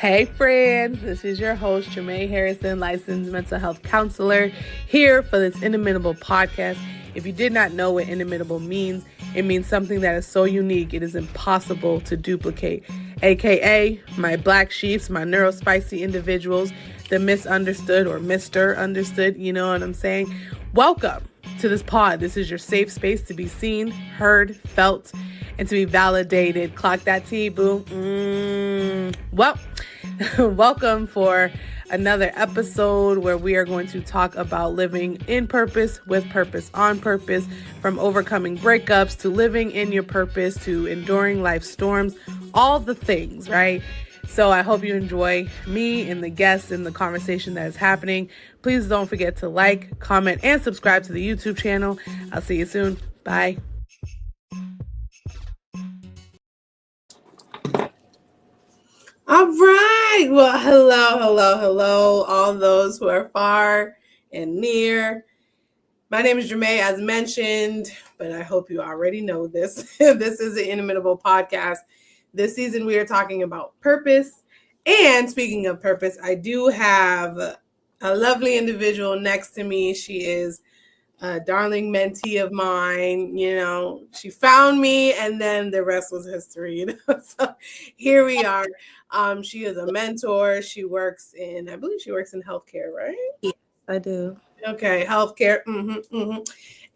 Hey friends, this is your host, Jermaine Harrison, licensed mental health counselor, here for this Inimitable podcast. If you did not know what inimitable means, it means something that is so unique it is impossible to duplicate. AKA my black sheeps, my neurospicy individuals, the misunderstood or Mr. Understood, you know what I'm saying? Welcome to this pod. This is your safe space to be seen, heard, felt, and to be validated. Clock that T, boo. Well, welcome for another episode where we are going to talk about living in purpose, with purpose, on purpose, from overcoming breakups to living in your purpose to enduring life's storms, all the things, right? So I hope you enjoy me and the guests and the conversation that is happening. Please don't forget to like, comment, and subscribe to the YouTube channel. I'll see you soon. Bye. All right. Well, hello, all those who are far and near. My name is Jermaine, as mentioned, but I hope you already know this. This is an Inimitable podcast. This season, we are talking about purpose. And speaking of purpose, I do have a lovely individual next to me. She is a darling mentee of mine. You know, she found me and then the rest was history. You know? So here we are. She is a mentor. She works in, I believe she works in healthcare, right? Yes, I do. Okay, healthcare.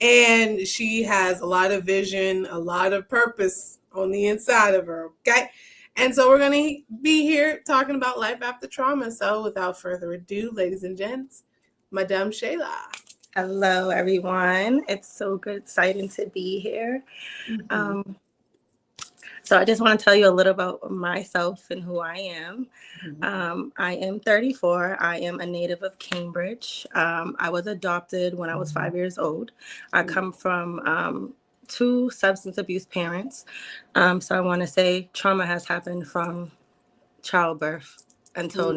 And she has a lot of vision, a lot of purpose on the inside of her. Okay. And so we're going to be here talking about life after trauma. So without further ado, ladies and gents, Madame Shayla. Hello, everyone. It's so good, exciting to be here. So I just want to tell you a little about myself and who I am. I am 34. I am a native of Cambridge. I was adopted when I was 5 years old. I come from two substance abuse parents. So I want to say trauma has happened from childbirth until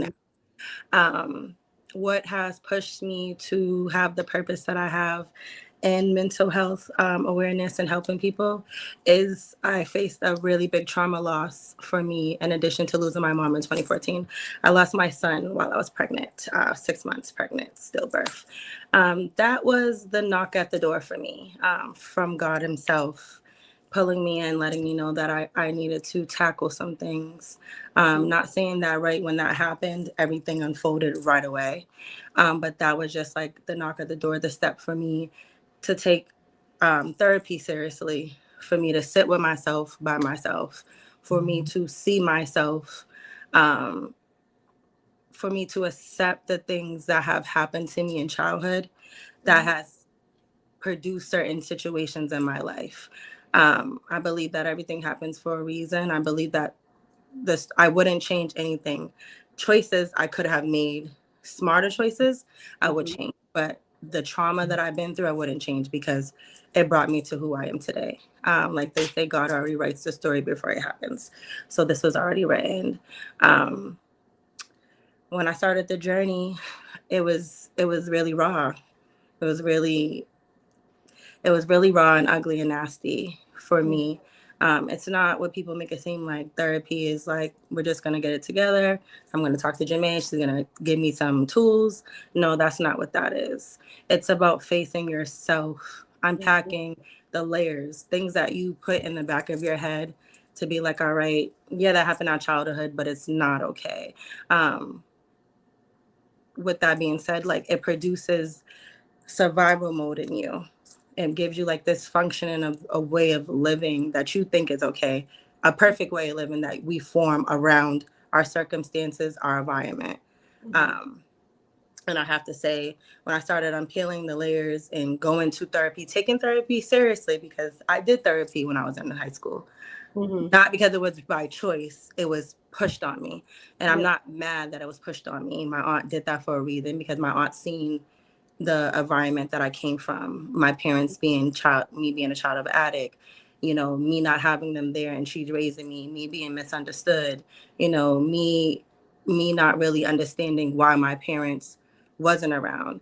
now. What has pushed me to have the purpose that I have in mental health awareness and helping people is I faced a really big trauma loss for me. In addition to losing my mom in 2014, I lost my son while I was pregnant, 6 months pregnant, stillbirth. That was the knock at the door for me from God himself, pulling me in, letting me know that I needed to tackle some things. Not saying that right when that happened, everything unfolded right away. But that was just like the knock at the door, the step for me to take therapy seriously, for me to sit with myself by myself, for me to see myself, for me to accept the things that have happened to me in childhood that has produced certain situations in my life. I believe that everything happens for a reason. I believe that I wouldn't change anything. Choices I could have made, smarter choices, I would change. But the trauma that I've been through, I wouldn't change because it brought me to who I am today. Like they say, God already writes the story before it happens. So this was already written. When I started the journey, it was really raw. It was really raw and ugly and nasty for me. It's not what people make it seem like. Therapy is like, we're just going to get it together. I'm going to talk to Janae. She's going to give me some tools. No, that's not what that is. It's about facing yourself, unpacking the layers, things that you put in the back of your head to be like, all right, yeah, that happened in childhood, but it's not okay. With that being said, like it produces survival mode in you and gives you like this functioning of a way of living that you think is okay, a perfect way of living that we form around our circumstances, our environment. And I have to say, when I started unpeeling the layers and going to therapy, taking therapy seriously, because I did therapy when I was in high school, not because it was by choice, it was pushed on me. And I'm not mad that it was pushed on me. My aunt did that for a reason, because my aunt seen the environment that I came from, my parents being me being a child of an addict, you know, me not having them there and she's raising me being misunderstood, you know, me not really understanding why my parents wasn't around.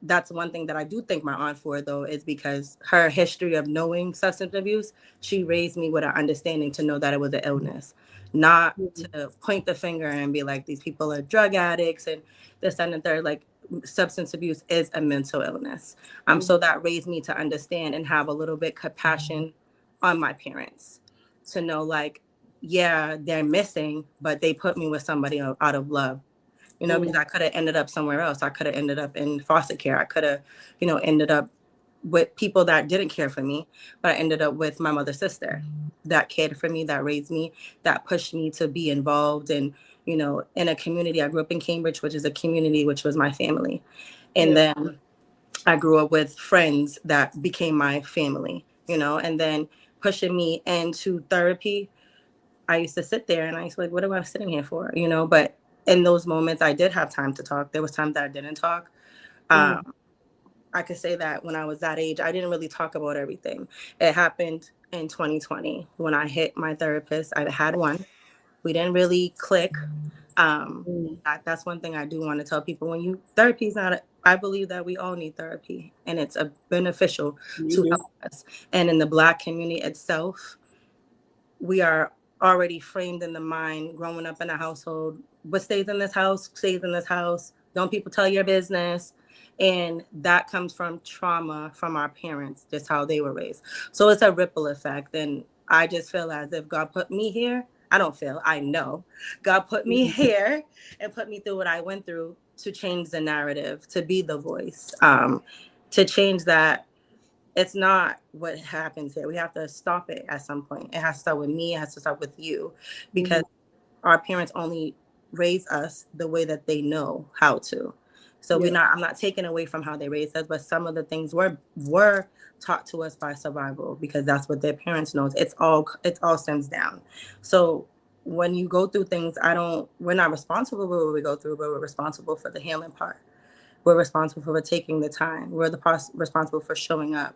That's one thing that I do thank my aunt for, though, is because her history of knowing substance abuse, she raised me with an understanding to know that it was an illness, not Mhm. to point the finger and be like, these people are drug addicts and this and the third. Like, substance abuse is a mental illness. So that raised me to understand and have a little bit compassion on my parents, to know like, yeah, they're missing, but they put me with somebody out of love, because I could have ended up somewhere else. I could have ended up in foster care. I could have, ended up with people that didn't care for me, but I ended up with my mother's sister that cared for me, that raised me, that pushed me to be involved and, in a community. I grew up in Cambridge, which is a community, which was my family. And Yeah. then I grew up with friends that became my family, and then pushing me into therapy. I used to sit there and I used to be like, what am I sitting here for? But in those moments, I did have time to talk. There was times that I didn't talk. Mhm. I could say that when I was that age, I didn't really talk about everything. It happened in 2020 when I hit my therapist. I had one. We didn't really click. Mhm. That's one thing I do want to tell people. When you therapy is not, I believe that we all need therapy, and it's a beneficial You to do. help us. And in the Black community itself, we are already framed in the mind, growing up in a household, what stays in this house stays in this house. Don't people tell your business? And that comes from trauma from our parents, just how they were raised. So it's a ripple effect. And I just feel as if God put me here. I don't feel, I know God put me Mhm. here and put me through what I went through to change the narrative, to be the voice, to change that. It's not what happens here. We have to stop it at some point. It has to start with me. It has to start with you, because Mhm. our parents only raise us the way that they know how to. So Yeah. I'm not taking away from how they raised us, but some of the things were taught to us by survival, because that's what their parents knows. It's all stems down. So when you go through things, we're not responsible for what we go through, but we're responsible for the healing part. We're responsible for taking the time. We're responsible for showing up.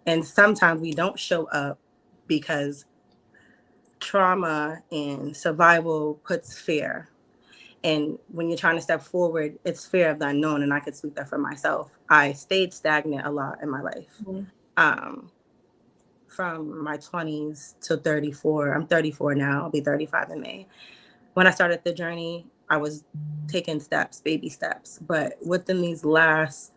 And sometimes we don't show up because trauma and survival puts fear. And when you're trying to step forward, it's fear of the unknown. And I could speak that for myself. I stayed stagnant a lot in my life. Mhm. Um, from my 20s to 34. I'm 34 now. I'll be 35 in May. When I started the journey, I was taking steps, baby steps. But within these last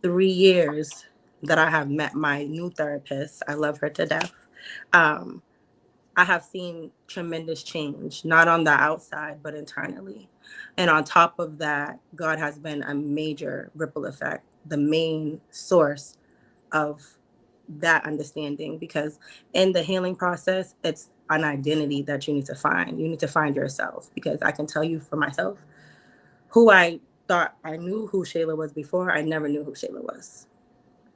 3 years that I have met my new therapist, I love her to death. Um, I have seen tremendous change, not on the outside, but internally. And on top of that, God has been a major ripple effect, the main source of that understanding. Because in the healing process, it's an identity that you need to find. You need to find yourself. Because I can tell you for myself, who I thought I knew who Shayla was before, I never knew who Shayla was.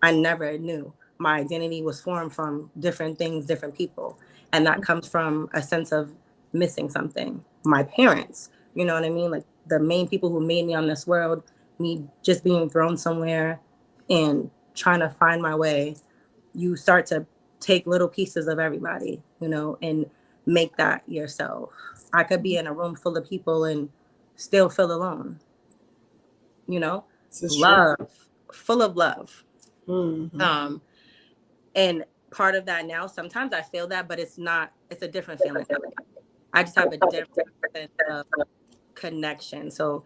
I never knew. My identity was formed from different things, different people. And that comes from a sense of missing something. My parents, you know what I mean? Like the main people who made me on this world, me just being thrown somewhere and trying to find my way. You start to take little pieces of everybody, and make that yourself. I could be in a room full of people and still feel alone, you know? This is true. Love, full of love. Mhm. Um, And part of that now, sometimes I feel that, but it's a different feeling. I just have a different sense of connection. So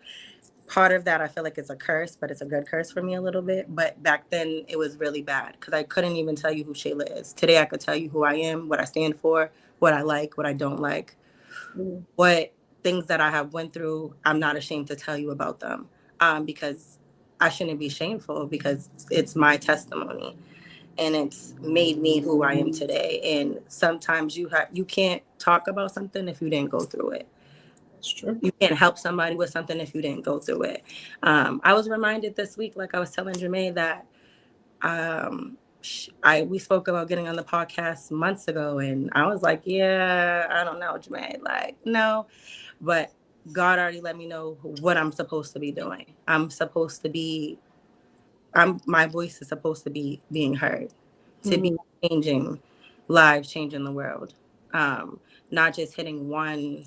part of that, I feel like it's a curse, but it's a good curse for me a little bit. But back then it was really bad because I couldn't even tell you who Shayla is. Today I could tell you who I am, what I stand for, what I like, what I don't like, Mhm. what things that I have went through. I'm not ashamed to tell you about them, because I shouldn't be shameful because it's my testimony and it's made me who I am today. And sometimes you can't talk about something if you didn't go through it. It's true. You can't help somebody with something if you didn't go through it. I was reminded this week, like I was telling Jermaine, that I we spoke about getting on the podcast months ago, and I was like, yeah, I don't know, Jermaine, like no, but God already let me know what I'm supposed to be doing. My voice is supposed to be being heard, to be Mhm. changing lives, changing the world. Um, Not just hitting one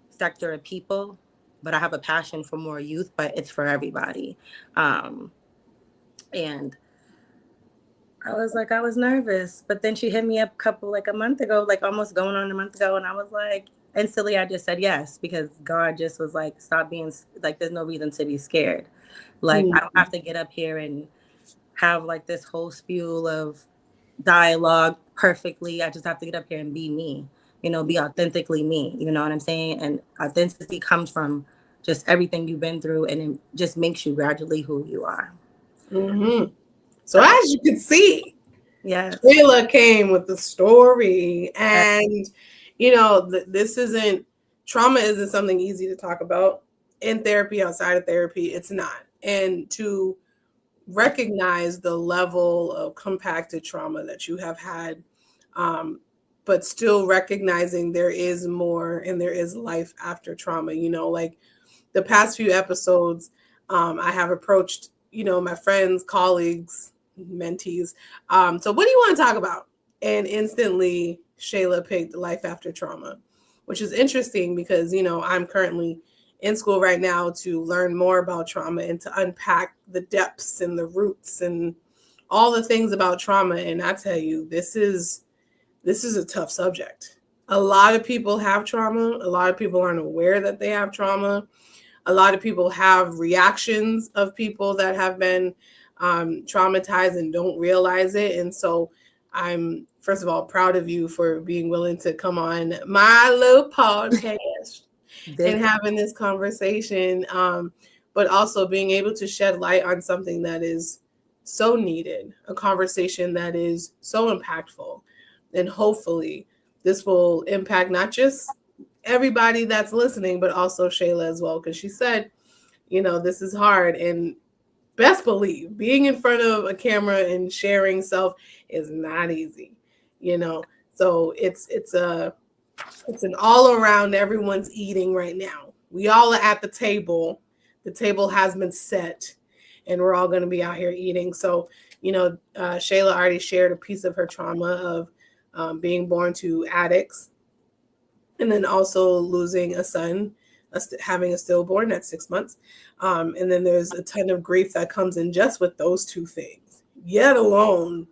sector of people, but I have a passion for more youth, but it's for everybody. And I was like, I was nervous. But then she hit me up a month ago, like almost going on a month ago. And I was like, instantly, I just said yes, because God just was like, stop being like, there's no reason to be scared. Like, I don't have to get up here and have like this whole spew of dialogue perfectly. I just have to get up here and be me, be authentically me. You know what I'm saying? And authenticity comes from just everything you've been through, and it just makes you gradually who you are. Mm-hmm. So as you can see, yes, Shayla came with the story, and this isn't trauma isn't something easy to talk about in therapy, outside of therapy. It's not, and to recognize the level of compacted trauma that you have had, but still recognizing there is more and there is life after trauma. Like the past few episodes, I have approached, my friends, colleagues, mentees. So what do you want to talk about? And instantly Shayla picked life after trauma, which is interesting because, I'm currently in school right now to learn more about trauma and to unpack the depths and the roots and all the things about trauma. And I tell you, this is a tough subject. A lot of people have trauma. A lot of people aren't aware that they have trauma. A lot of people have reactions of people that have been traumatized and don't realize it. And so I'm, first of all, proud of you for being willing to come on my little podcast and having this conversation, but also being able to shed light on something that is so needed, a conversation that is so impactful. And hopefully this will impact not just everybody that's listening, but also Shayla as well, because she said, this is hard. And best believe being in front of a camera and sharing self is not easy, so it's an all around, everyone's eating right now. We all are at the table. The table has been set and we're all going to be out here eating. So, Shayla already shared a piece of her trauma of being born to addicts and then also losing a son, having a stillborn at 6 months. And then there's a ton of grief that comes in just with those two things, yet alone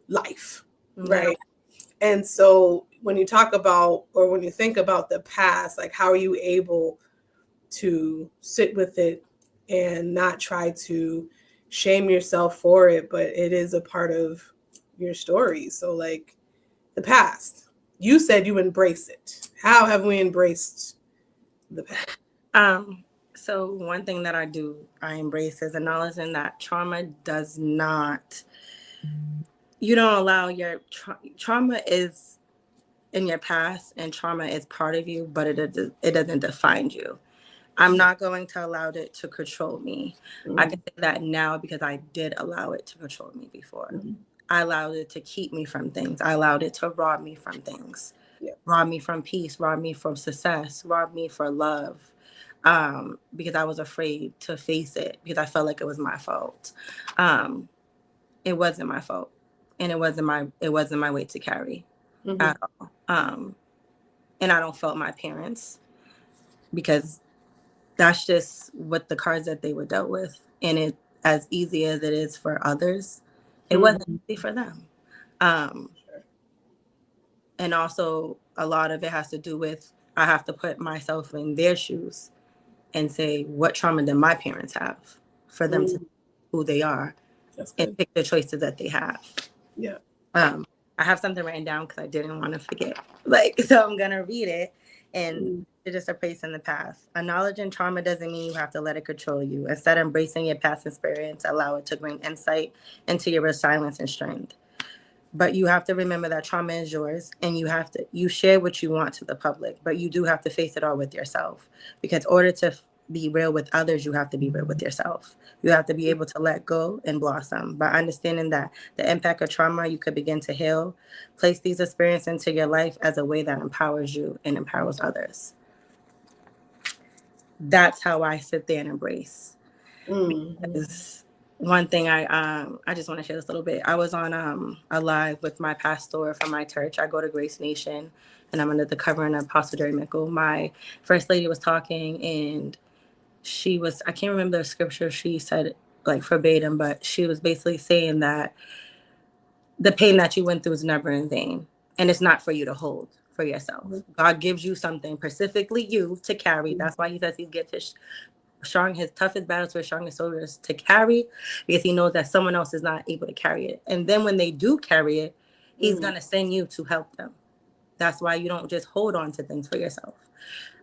life, right? And so when you talk about, or when you think about the past, like how are you able to sit with it and not try to shame yourself for it, but it is a part of your story. So like the past, you said you embrace it. How have we embraced the past? So one thing that I embrace is acknowledging that trauma does not, you don't allow your trauma is in your past, and trauma is part of you, but it doesn't define you. I'm not going to allow it to control me. I can say that now because I did allow it to control me before. I allowed it to keep me from things. I allowed it to rob me from things, rob me from peace, rob me from success, rob me for love, because I was afraid to face it because I felt like it was my fault. It wasn't my fault, and it wasn't my weight to carry at all. And I don't fault my parents because that's just what the cards that they were dealt with. And it, as easy as it is for others, it wasn't easy for them. And also a lot of it has to do with, I have to put myself in their shoes and say, what trauma did my parents have for them to be who they are and pick the choices that they have. Yeah. I have something written down because I didn't want to forget. So I'm gonna read it, and it's just a place in the past. Acknowledging trauma doesn't mean you have to let it control you. Instead, embracing your past experience, allow it to bring insight into your resilience and strength. But you have to remember that trauma is yours, and you share what you want to the public, but you do have to face it all with yourself, because in order to be real with others, you have to be real with yourself. You have to be able to let go and blossom. By understanding that the impact of trauma, you could begin to heal. Place these experiences into your life as a way that empowers you and empowers others. That's how I sit there and embrace. Because one thing I just want to share this a little bit. I was on a live with my pastor from my church. I go to Grace Nation, and I'm under the covering of Apostle Jerry Mickle. My first lady was talking, and I can't remember the scripture she said like verbatim, but she was basically saying that the pain that you went through is never in vain, and it's not for you to hold for yourself. God gives you something, specifically you, to carry. That's why he says he gives his toughest battles to his strongest soldiers to carry, because he knows that someone else is not able to carry it. And then when they do carry it, he's going to send you to help them. That's why you don't just hold on to things for yourself.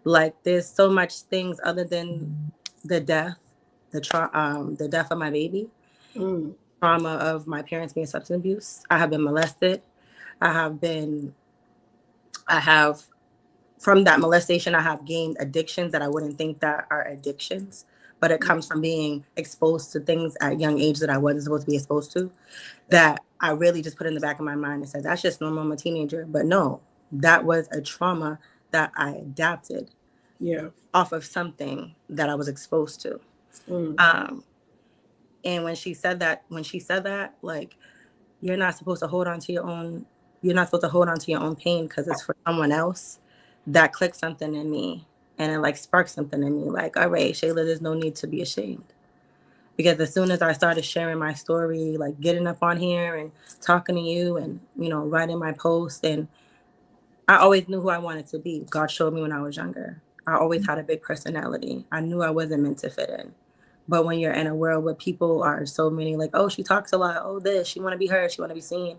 Like, there's so much things other than the death, the death of my baby, trauma of my parents being substance abuse. I have been molested. I have from that molestation, I have gained addictions that I wouldn't think that are addictions, but it comes from being exposed to things at a young age that I wasn't supposed to be exposed to, that I really just put in the back of my mind and said, that's just normal. I'm a teenager. But no, that was a trauma that I adapted off of something that I was exposed to. And when she said that, like, you're not supposed to hold on to your own, pain because it's for someone else, that clicked something in me, and it like sparked something in me. Like, all right, Shayla, there's no need to be ashamed. Because as soon as I started sharing my story, like getting up on here and talking to you and, writing my post, and I always knew who I wanted to be. God showed me when I was younger. I always had a big personality. I knew I wasn't meant to fit in. But when you're in a world where people are so many, like, oh, she talks a lot, oh, this, she want to be heard, she want to be seen.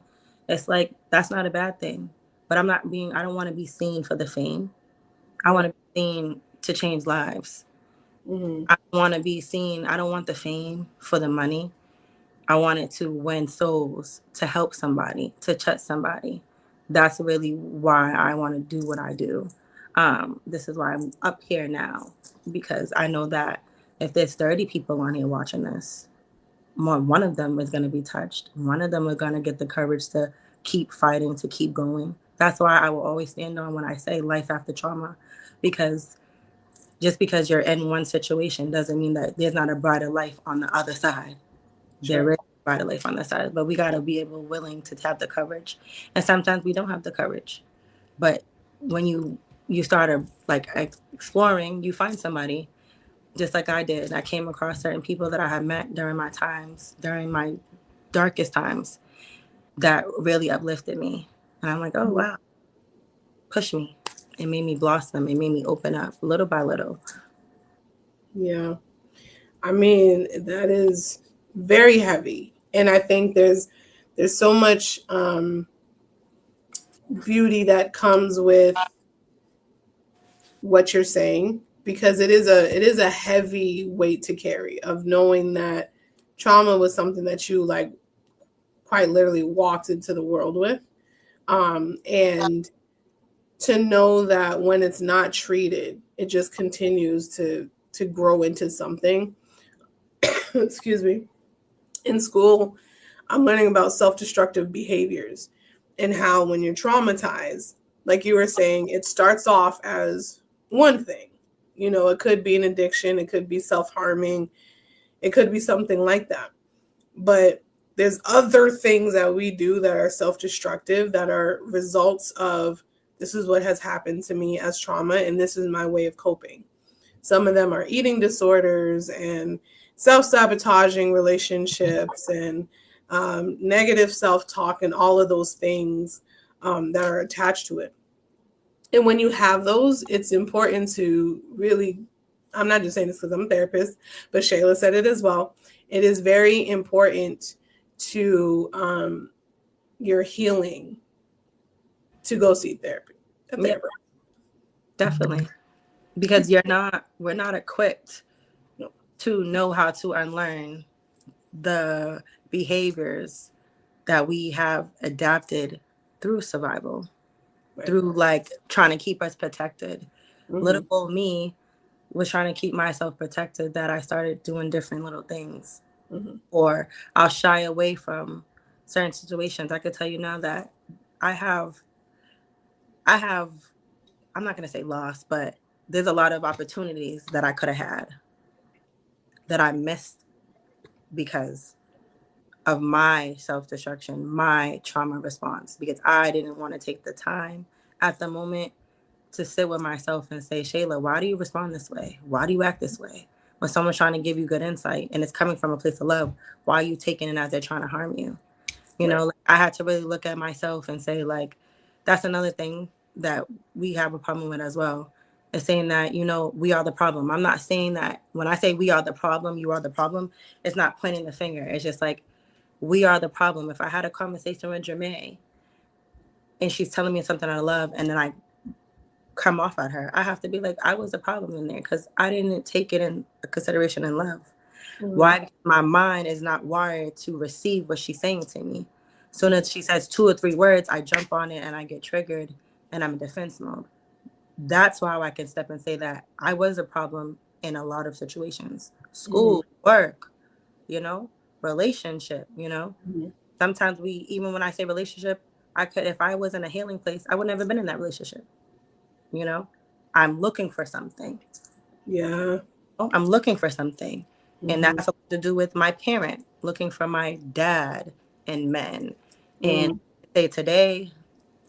It's like, that's not a bad thing. But I don't want to be seen for the fame. I want to be seen to change lives. I want to be seen. I don't want the fame for the money. I wanted to win souls, to help somebody, to touch somebody. That's really why I want to do what I do. This is why I'm up here now, because I know that if there's 30 people on here watching this, one of them is going to be touched. One of them are going to get the courage to keep fighting, to keep going. That's why I will always stand on when I say life after trauma, because just because you're in one situation doesn't mean that there's not a brighter life on the other side. There is a brighter life on the side, but we got to be willing to have the courage. And sometimes we don't have the courage. But when you start like exploring, you find somebody, just like I did. I came across certain people that I had met during my darkest times, that really uplifted me. And I'm like, oh, wow, push me. It made me blossom. It made me open up little by little. Yeah. I mean, that is very heavy. And I think there's so much beauty that comes with what you're saying, because it is a heavy weight to carry, of knowing that trauma was something that you, like, quite literally walked into the world with, and to know that when it's not treated, it just continues to grow into something. Excuse me. In school, I'm learning about self-destructive behaviors, and how when you're traumatized, like you were saying, it starts off as one thing. It could be an addiction, it could be self-harming, it could be something like that. But there's other things that we do that are self-destructive, that are results of, this is what has happened to me as trauma, and this is my way of coping. Some of them are eating disorders and self-sabotaging relationships and negative self-talk and all of those things that are attached to it. And when you have those, it's important to really, I'm not just saying this because I'm a therapist, but Shayla said it as well. It is very important to your healing to go see therapy. Yeah, definitely. Because we're not equipped to know how to unlearn the behaviors that we have adapted through survival, through like trying to keep us protected. Little old me was trying to keep myself protected, that I started doing different little things, or I'll shy away from certain situations. I could tell you now that I have, I'm not going to say lost, but there's a lot of opportunities that I could have had that I missed because of my self-destruction, my trauma response, because I didn't want to take the time at the moment to sit with myself and say, Shayla, why do you respond this way? Why do you act this way? When someone's trying to give you good insight and it's coming from a place of love, why are you taking it as they're trying to harm you? You know, like, I had to really look at myself and say, like, that's another thing that we have a problem with as well. Is saying that, you know, we are the problem. I'm not saying that when I say we are the problem, you are the problem, it's not pointing the finger. It's just like, we are the problem. If I had a conversation with Jermaine and she's telling me something I love and then I come off at her, I have to be like, I was the problem in there because I didn't take it in consideration and love. Why? My mind is not wired to receive what she's saying to me. Soon as she says 2 or 3 words, I jump on it and I get triggered and I'm in defense mode. That's why I can step and say that I was a problem in a lot of situations. School, work, you know, relationship, you know. Sometimes we, even when I say relationship, I could, if I was in a healing place, I would never been in that relationship. You know, I'm looking for something. Yeah. Oh, I'm looking for something. And that's to do with my parent, looking for my dad and men. And say today,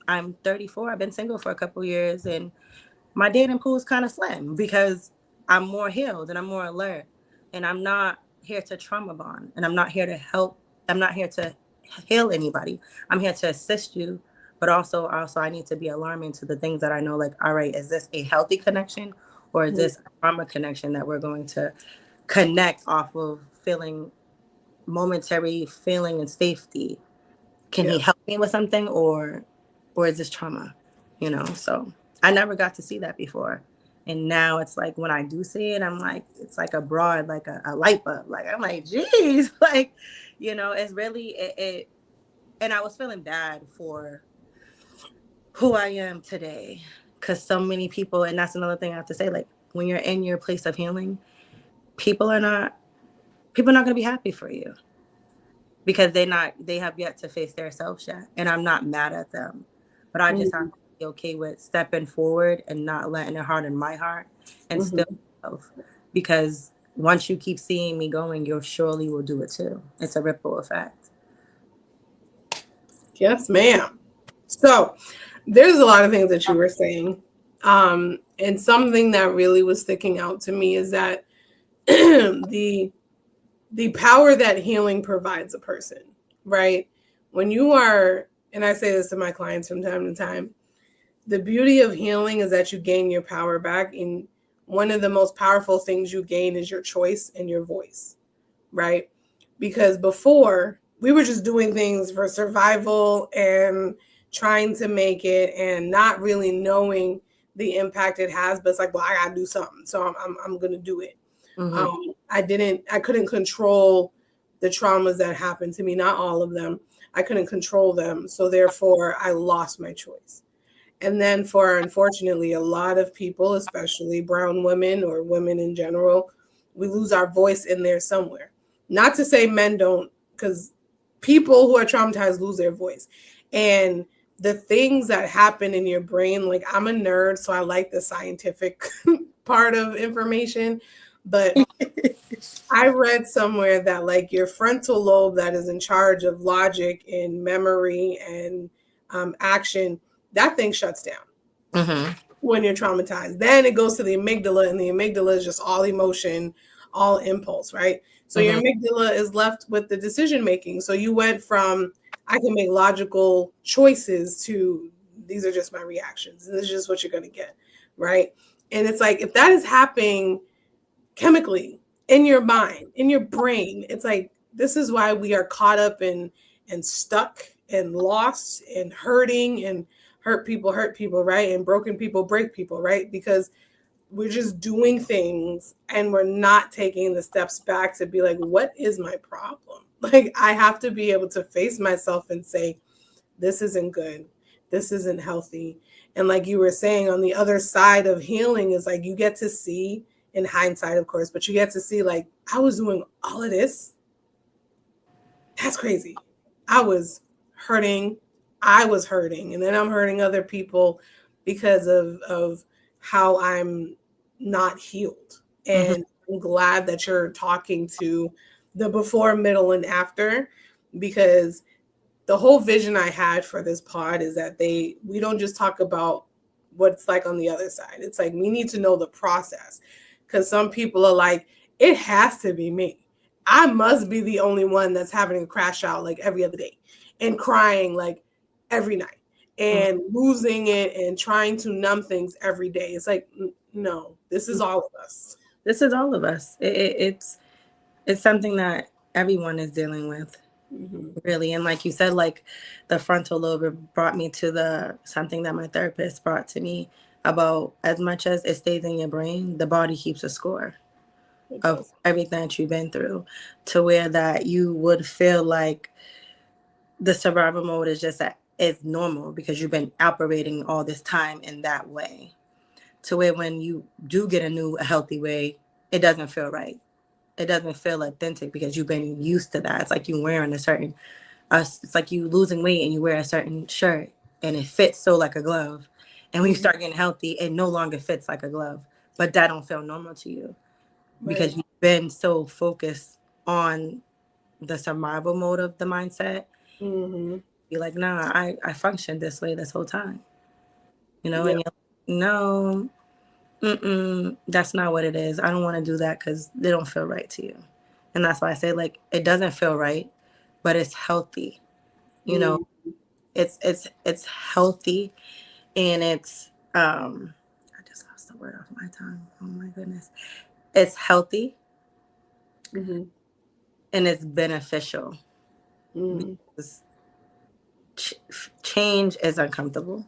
I'm 34. I've been single for a couple years, and my dating pool is kind of slim because I'm more healed and I'm more alert. And I'm not here to trauma bond, and I'm not here to help. I'm not here to heal anybody. I'm here to assist you, but also I need to be alarming to the things that I know. Like, all right, is this a healthy connection, or is this a trauma connection that we're going to connect off of feeling momentary feeling and safety? Can he help me with something, or is this trauma? You know, so I never got to see that before. And now it's like when I do see it, I'm like, it's like a broad, like a light bulb. Like, I'm like, geez, like, you know, it's really it. And I was feeling bad for who I am today, because so many people, and that's another thing I have to say, like, when you're in your place of healing, people are not going to be happy for you because they have yet to face their selves yet. And I'm not mad at them, but I just have to be okay with stepping forward and not letting it harden my heart and still love. Because once you keep seeing me going, you surely will do it too. It's a ripple effect. Yes, ma'am. So there's a lot of things that you were saying. And something that really was sticking out to me is that the power that healing provides a person, right? When you are, and I say this to my clients from time to time, the beauty of healing is that you gain your power back. And one of the most powerful things you gain is your choice and your voice, right? Because before, we were just doing things for survival and trying to make it and not really knowing the impact it has. But it's like, well, I gotta do something, so I'm gonna do it. I couldn't control the traumas that happened to me, not all of them. I couldn't control them, so therefore I lost my choice. And then for, unfortunately, a lot of people, especially brown women or women in general, we lose our voice in there somewhere. Not to say men don't, because people who are traumatized lose their voice. And the things that happen in your brain, like, I'm a nerd, so I like the scientific part of information. But I read somewhere that, like, your frontal lobe that is in charge of logic and memory and action, that thing shuts down when you're traumatized. Then it goes to the amygdala, and the amygdala is just all emotion, all impulse, right? So your amygdala is left with the decision making. So you went from, I can make logical choices, to these are just my reactions. And this is just what you're going to get, right? And it's like, if that is happening chemically in your mind, in your brain, it's like, this is why we are caught up in and stuck and lost and hurting, and hurt people, right? And broken people break people, right? Because we're just doing things and we're not taking the steps back to be like, what is my problem? Like, I have to be able to face myself and say, this isn't good. This isn't healthy. And like you were saying, on the other side of healing is like, you get to see, in hindsight, of course, but you get to see, like, I was doing all of this. That's crazy. I was hurting. And then I'm hurting other people because of how I'm not healed. And I'm glad that you're talking to the before, middle, and after, because the whole vision I had for this pod is that we don't just talk about what it's like on the other side. It's like, we need to know the process, because some people are like, it has to be me. I must be the only one that's having a crash out like every other day. and crying like every night and losing it and trying to numb things every day. It's like, no, this is all of us. This is all of us. It's something that everyone is dealing with, really. And like you said, like the frontal lobe brought me to the something that my therapist brought to me about, as much as it stays in your brain, the body keeps a score of everything that you've been through, to where that you would feel like the survival mode is just that it's normal because you've been operating all this time in that way, to where when you do get a new healthy way, it doesn't feel right. It doesn't feel authentic because you've been used to that. It's like you wearing a certain, it's like you losing weight and you wear a certain shirt and it fits so like a glove. And when you start getting healthy, it no longer fits like a glove. But that don't feel normal to you because you've been so focused on the survival mode of the mindset. You're like, nah, I functioned this way this whole time. You know, and you're like, no, that's not what it is. I don't want to do that because they don't feel right to you. And that's why I say, like, it doesn't feel right, but it's healthy. You know, it's healthy, and it's I just lost the word off my tongue. Oh my goodness. It's healthy and it's beneficial because change is uncomfortable.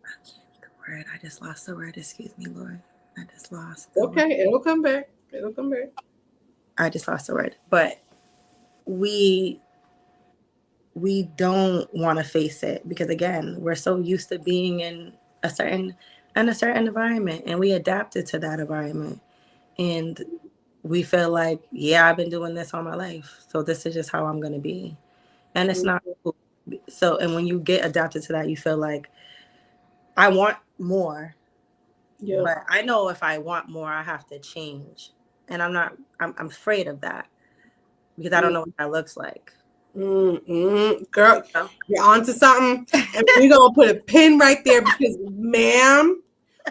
I can't get the word. I just lost the word. Excuse me, Lord. I just lost the word. Okay, it'll come back. It'll come back. I just lost the word. But we don't want to face it because, again, we're so used to being in a certain environment, and we adapted to that environment, and we feel like, yeah, I've been doing this all my life, so this is just how I'm going to be, and it's not cool. So, and when you get adapted to that, you feel like, I want more, but I know if I want more, I have to change, and I'm afraid of that because I don't know what that looks like. Girl, you're onto something. And we're going to put a pin right there because, ma'am,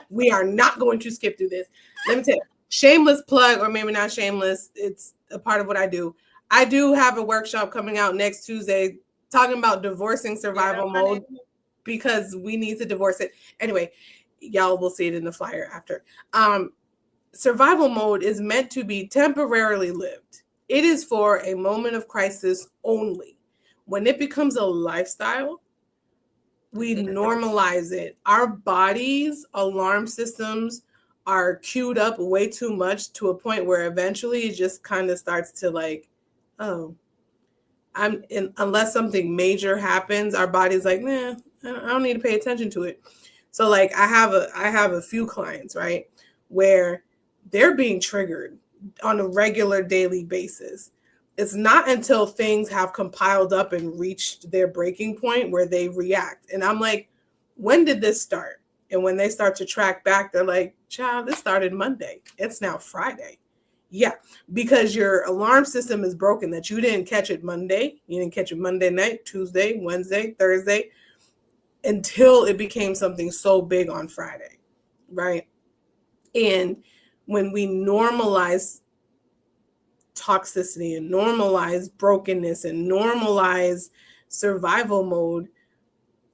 we are not going to skip through this. Let me tell you, shameless plug, or maybe not shameless. It's a part of what I do. I do have a workshop coming out next Tuesday talking about divorcing survival mode because we need to divorce it. Anyway, y'all will see it in the flyer after. Survival mode is meant to be temporarily lived. It is for a moment of crisis only. When it becomes a lifestyle, we normalize it. Our bodies' alarm systems are queued up way too much to a point where eventually it just kind of starts to like, oh, unless something major happens, our body's like, nah, I don't need to pay attention to it. So like I have a few clients, right, where they're being triggered on a regular daily basis. It's not until things have compiled up and reached their breaking point where they react. And I'm like, when did this start? And when they start to track back, they're like, child, this started Monday. It's now Friday. Yeah, because your alarm system is broken, that you didn't catch it Monday. You didn't catch it Monday night, Tuesday, Wednesday, Thursday, until it became something so big on Friday, right? And when we normalize toxicity and normalize brokenness and normalize survival mode,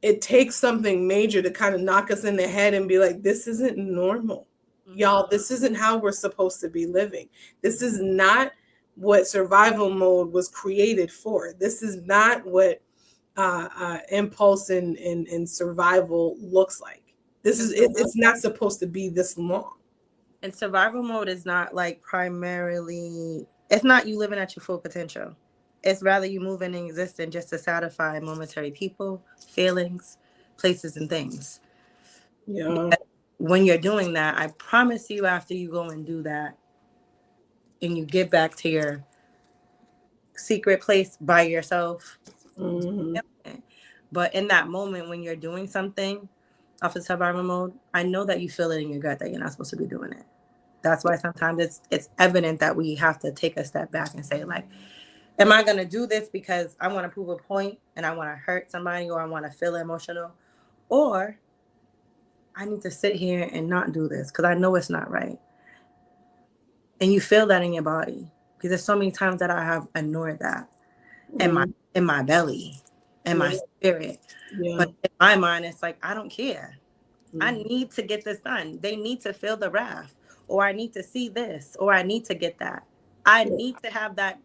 it takes something major to kind of knock us in the head and be like, this isn't normal. Y'all, this isn't how we're supposed to be living. This is not what survival mode was created for. This is not what impulse and survival looks like. It's not supposed to be this long. And survival mode is not like primarily, it's not you living at your full potential. It's rather you moving and existing just to satisfy momentary people, feelings, places, and things. Yeah. When you're doing that, I promise you, after you go and do that and you get back to your secret place by yourself, but in that moment when you're doing something off of survival mode, I know that you feel it in your gut that you're not supposed to be doing it. That's why sometimes it's evident that we have to take a step back and say, like, am I going to do this because I want to prove a point and I want to hurt somebody, or I want to feel emotional, or I need to sit here and not do this because I know it's not right. And you feel that in your body, because there's so many times that I have ignored that. in my belly, in my spirit. Yeah. But in my mind, it's like, I don't care. I Mm-hmm. need to get this done. They need to feel the wrath, or I need to see this, or I need to get that. I need to have that.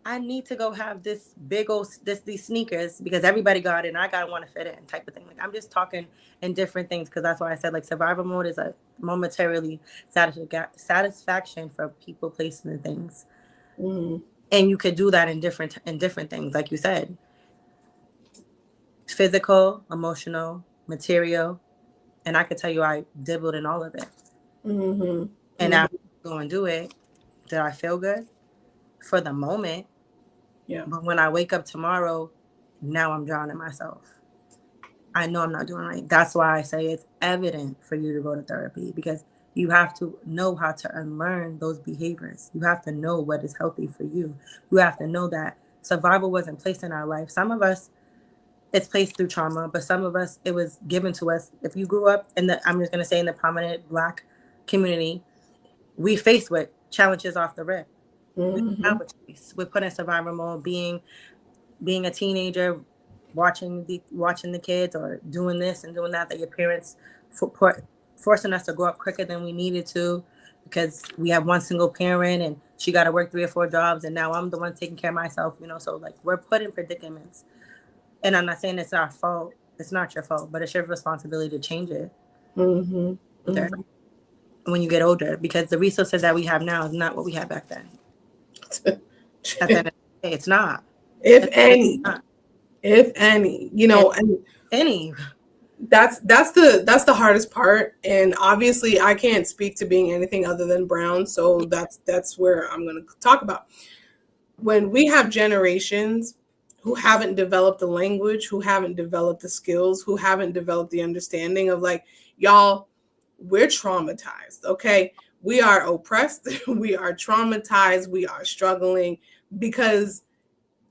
I need to go have this big old these sneakers because everybody got it and I gotta want to fit in type of thing. Like, I'm just talking in different things because that's why I said like survival mode is a momentarily satisfaction for people, places, and things. Mm-hmm. And you could do that in different things, like you said, physical, emotional, material, and I could tell you I dibbled in all of it. Mm-hmm. And Mm-hmm. after go and do it, did I feel good for the moment? Yeah. But when I wake up tomorrow, now I'm drowning myself. I know I'm not doing right. That's why I say it's evident for you to go to therapy because you have to know how to unlearn those behaviors. You have to know what is healthy for you. You have to know that survival wasn't placed in our life. Some of us, it's placed through trauma, but some of us, it was given to us. If you grew up in the, I'm just going to say in the prominent Black community, we faced with challenges off the rip. We didn't Mm-hmm. have a choice. We're put in survival mode, being a teenager, watching the kids or doing this and doing that your parents forcing us to grow up quicker than we needed to because we have one single parent and she got to work 3 or 4 jobs and now I'm the one taking care of myself, so like we're put in predicaments. And I'm not saying it's our fault. It's not your fault, but it's your responsibility to change it Mm-hmm. Mm-hmm. when you get older because the resources that we have now is not what we had back then. At the end of the day, it's not. If It's any, not. if any, and Any. that's the hardest part. And obviously I can't speak to being anything other than brown, so that's where I'm going to talk about. When we have generations who haven't developed the language, who haven't developed the skills, who haven't developed the understanding of like, y'all, we're traumatized, okay? We are oppressed, we are traumatized, we are struggling because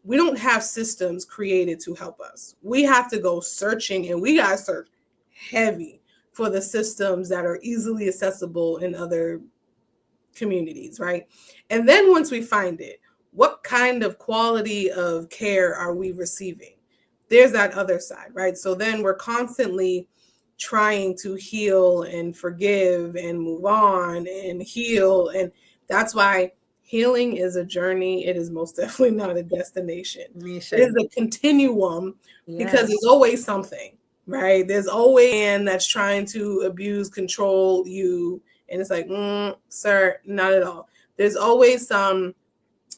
we don't have systems created to help us. We have to go searching, and we got to search heavy for the systems that are easily accessible in other communities, right? And then once we find it, what kind of quality of care are we receiving? There's that other side, right? So then we're constantly trying to heal and forgive and move on and heal. And that's why healing is a journey. It is most definitely not a destination. It is a continuum because there's always something, right? There's always a man that's trying to abuse, control you. And it's like, sir, not at all. There's always some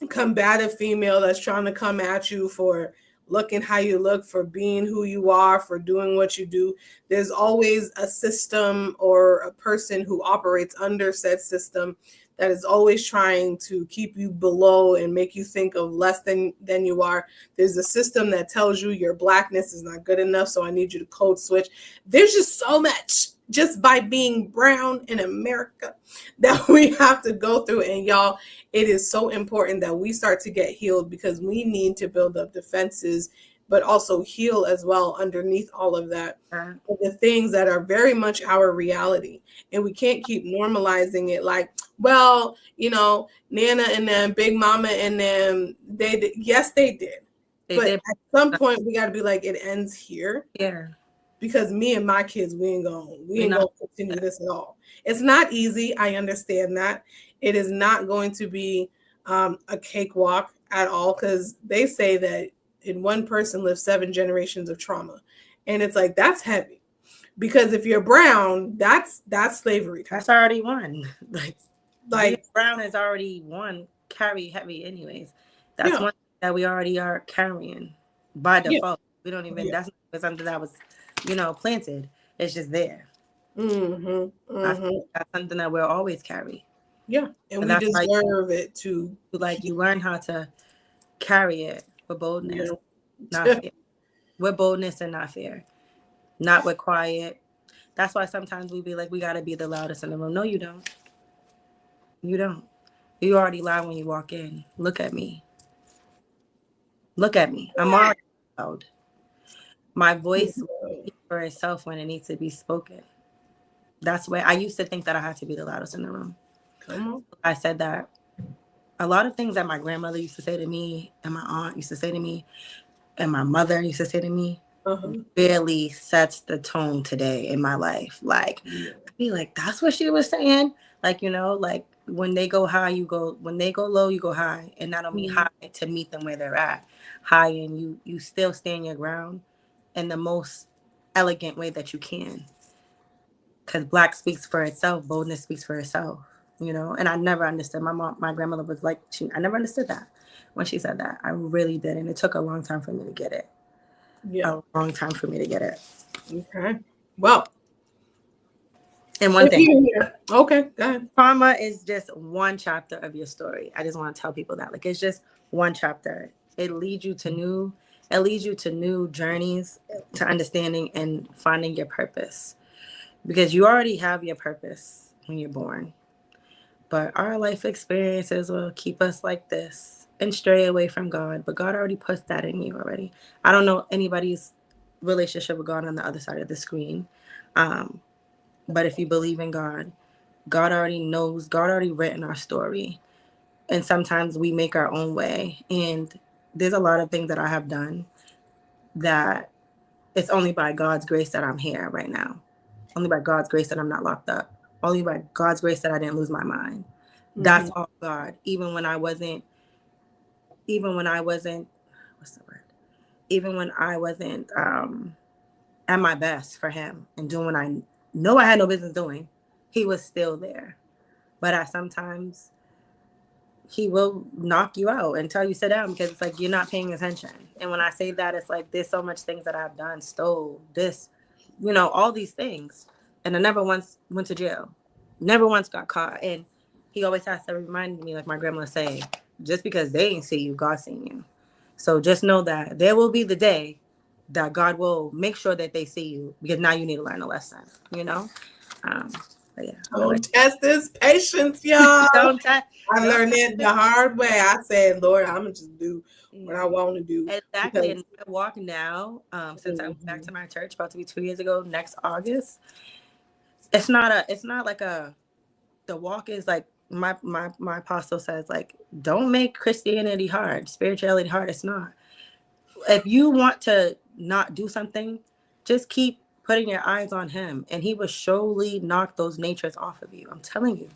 combative female that's trying to come at you for looking how you look, for being who you are, for doing what you do. There's always a system or a person who operates under said system that is always trying to keep you below and make you think of less than you are. There's a system that tells you your blackness is not good enough, so I need you to code switch. There's just so much just by being brown in America that we have to go through. And y'all, it is so important that we start to get healed because we need to build up defenses, but also heal as well underneath all of that. The things that are very much our reality. And we can't keep normalizing it like, well, Nana and them, Big Mama and them, they did. Yes, they did. But at some point, we got to be like, it ends here. Yeah. Because me and my kids, we ain't gonna continue this at all. It's not easy. I understand that. It is not going to be a cakewalk at all because they say that in one person lives 7 generations of trauma. And it's like, that's heavy. Because if you're brown, that's slavery. That's already one. Like brown is already one carry heavy anyways. That's one that we already are carrying by default. We don't even that's something that was, planted. It's just there. That's something that we'll always carry. Yeah. And we deserve it to you learn how to carry it with boldness. Not fear. With boldness and not fear. Not with quiet. That's why sometimes we be like, we gotta be the loudest in the room. No, you don't. You don't. You already loud when you walk in. Look at me. Look at me. I'm already loud. My voice speaks for itself when it needs to be spoken. That's where I used to think that I had to be the loudest in the room. Come on. I said that a lot of things that my grandmother used to say to me and my aunt used to say to me and my mother used to say to me really sets the tone today in my life. Like, I'd be like, that's what she was saying. Like, like when they go high, when they go low, you go high. And not only high to meet them where they're at, high, and you still stand your ground in the most elegant way that you can. Because Black speaks for itself, boldness speaks for itself, And I never understood. My grandmother was like, I never understood that when she said that. I really did, and it took a long time for me to get it. Yeah. A long time for me to get it. Okay. Well. And one thing. Okay, go ahead. Trauma is just one chapter of your story. I just want to tell people that. Like, it's just one chapter. It leads you to new journeys, to understanding and finding your purpose. Because you already have your purpose when you're born. But our life experiences will keep us like this and stray away from God. But God already put that in you already. I don't know anybody's relationship with God on the other side of the screen. But if you believe in God, God already knows, God already written our story. And sometimes we make our own way. And there's a lot of things that I have done that it's only by God's grace that I'm here right now. Only by God's grace that I'm not locked up. Only by God's grace that I didn't lose my mind. That's all God. Even when I wasn't, what's the word? Even when I wasn't at my best for him and doing what I know I had no business doing, he was still there. But sometimes he will knock you out and tell you sit down because it's like you're not paying attention. And when I say that, it's like there's so much things that I've done, stole this, all these things. And I never once went to jail. Never once got caught. And he always has to remind me, like my grandma say, just because they ain't see you, God seen you. So just know that there will be the day that God will make sure that they see you because now you need to learn a lesson, But yeah. Don't test this patience, y'all. Don't test. I learned it the hard way. I said, Lord, I'm gonna just do what I want to do. Exactly. And I walk now, since I went back to my church about to be 2 years ago, next August. It's not like the walk is like my apostle says, like, don't make Christianity hard, spirituality hard. It's not. If you want to not do something, just keep putting your eyes on him and he will surely knock those natures off of you. I'm telling you.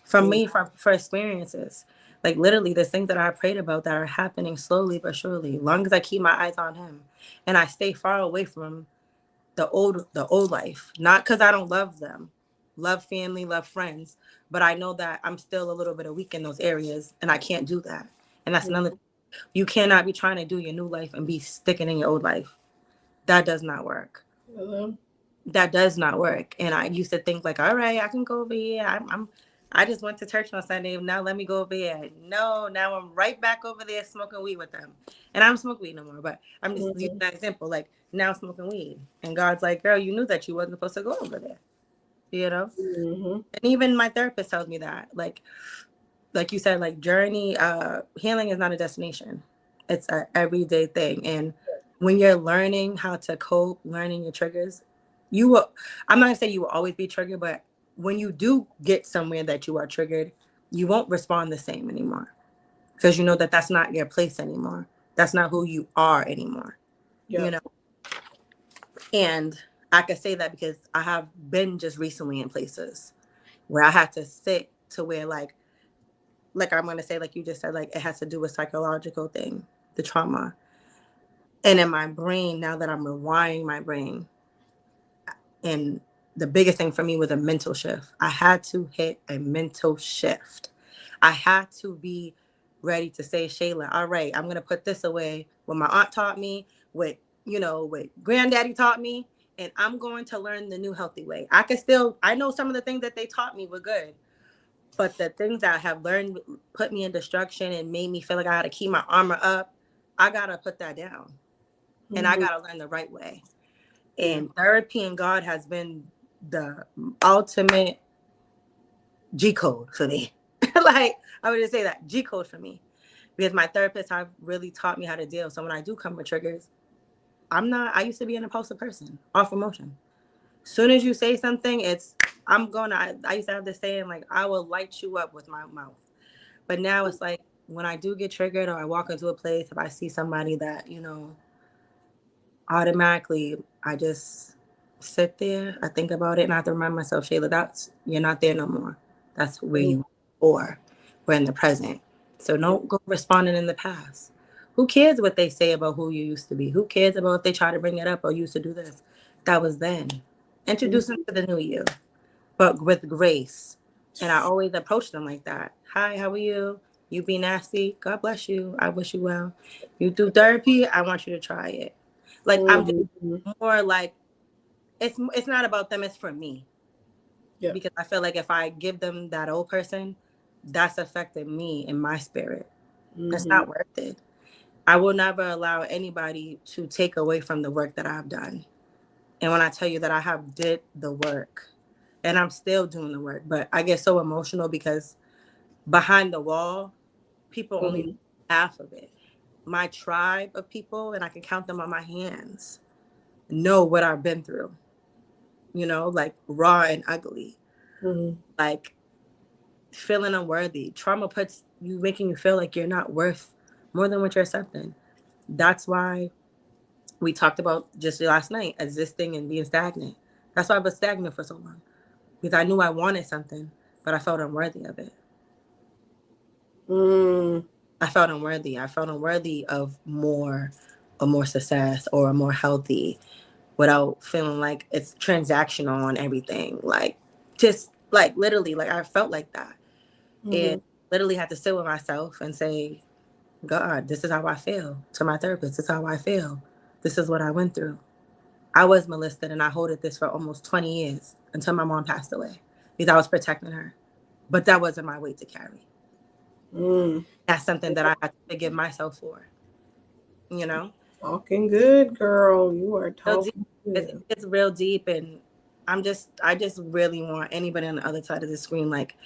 From me, for experiences, like literally there's things that I prayed about that are happening slowly but surely, as long as I keep my eyes on him and I stay far away from the old life, not because I don't love them, love family, love friends, but I know that I'm still a little bit weak in those areas and I can't do that. And that's another, you cannot be trying to do your new life and be sticking in your old life. That does not work. That does not work. And I used to think like, all right, I can go over here. I just went to church on Sunday. Now let me go over here. No, now I'm right back over there smoking weed with them. And I don't smoke weed no more, but I'm just using that example. Like now I'm smoking weed. And God's like, girl, you knew that you wasn't supposed to go over there. And even my therapist tells me that. Like you said, like journey, healing is not a destination. It's an everyday thing. And when you're learning how to cope, learning your triggers, I'm not gonna say you will always be triggered, but when you do get somewhere that you are triggered, you won't respond the same anymore because you know that that's not your place anymore. That's not who you are anymore. And I can say that because I have been just recently in places where I had to sit to where like I'm going to say, like you just said, like it has to do with psychological thing, the trauma. And in my brain, now that I'm rewiring my brain, and the biggest thing for me was a mental shift. I had to hit a mental shift. I had to be ready to say, Shayla, all right, I'm going to put this away. What my aunt taught me, what granddaddy taught me, and I'm going to learn the new healthy way. I know some of the things that they taught me were good, but the things that I have learned put me in destruction and made me feel like I had to keep my armor up. I got to put that down. And I got to learn the right way. And therapy and God has been the ultimate G code for me. Like, I would just say that G code for me. Because my therapists have really taught me how to deal. So when I do come with triggers, I used to be an impulsive person, off emotion. Soon as you say something, I used to have this saying, like, I will light you up with my mouth. But now it's like when I do get triggered or I walk into a place, if I see somebody that, automatically I just sit there, I think about it, and I have to remind myself, Shayla, that's you're not there no more. That's where you were. We're in the present. So don't go responding in the past. Who cares what they say about who you used to be? Who cares about if they try to bring it up or used to do this? That was then. Introduce them to the new you, but with grace. And I always approach them like that. Hi, how are you? You be nasty. God bless you. I wish you well. You do therapy. I want you to try it. Like I'm just more like it's not about them. It's for me. Yeah. Because I feel like if I give them that old person, that's affected me in my spirit. It's not worth it. I will never allow anybody to take away from the work that I've done. And when I tell you that I have did the work and I'm still doing the work, but I get so emotional because behind the wall, people only know half of it. My tribe of people, and I can count them on my hands, know what I've been through, like raw and ugly, like feeling unworthy. Trauma puts you, making you feel like you're not worth more than what you're accepting. That's why we talked about just last night, existing and being stagnant. That's why I was stagnant for so long, because I knew I wanted something, but I felt unworthy of it. I felt unworthy. I felt unworthy of more, or more success, or a more healthy, without feeling like it's transactional on everything. Like, just like literally, like I felt like that, and literally had to sit with myself and say, God, this is how I feel. To my therapist, this is how I feel. This is what I went through. I was molested, and I holded this for almost 20 years until my mom passed away because I was protecting her. But that wasn't my weight to carry. That's something that I had to forgive myself for. Talking good, girl. You are Real deep. talking good. It's real deep, and I just really want anybody on the other side of the screen, like,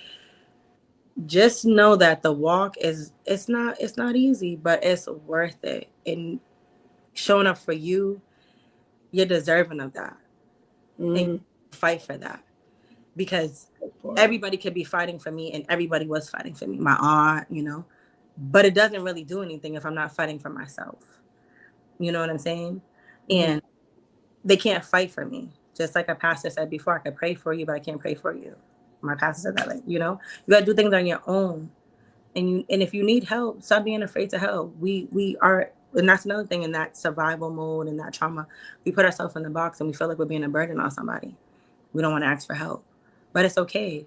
just know that the walk it's not easy, but it's worth it. And showing up for you, you're deserving of that, and fight for that, because everybody could be fighting for me, and everybody was fighting for me, my aunt, but it doesn't really do anything if I'm not fighting for myself. You know what I'm saying? And they can't fight for me. Just like a pastor said before, I could pray for you, but I can't pray for you. My pastor said that, like, you gotta do things on your own. And if you need help, stop being afraid to help. We are, and that's another thing, in that survival mode and that trauma, we put ourselves in the box and we feel like we're being a burden on somebody. We don't want to ask for help. But it's okay.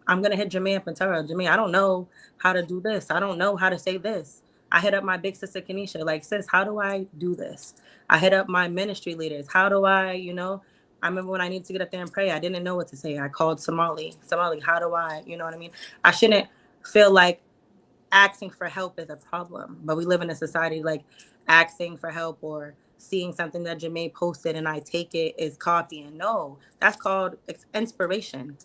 I'm gonna hit Jermaine up and tell her, Jermaine, I don't know how to do this. I don't know how to say this. I hit up my big sister Kenesha, like, sis, how do I do this? I hit up my ministry leaders. How do I remember when I needed to get up there and pray, I didn't know what to say. I called Somali, how do I, you know what I mean? I shouldn't feel like asking for help is a problem, but we live in a society like asking for help or seeing something that Jermaine posted and I take it is copying. No, that's called inspiration.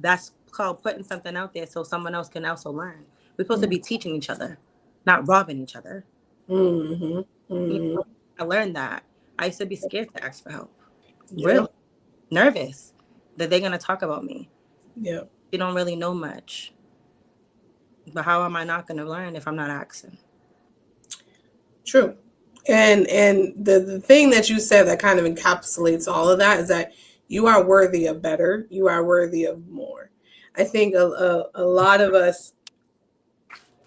That's called putting something out there so someone else can also learn. We're supposed to be teaching each other, not robbing each other. I learned that. I used to be scared to ask for help. Really nervous that they're gonna talk about me. Yeah. You don't really know much. But how am I not going to learn if I'm not asking? True. And the thing that you said that kind of encapsulates all of that is that you are worthy of better. You are worthy of more. I think a lot of us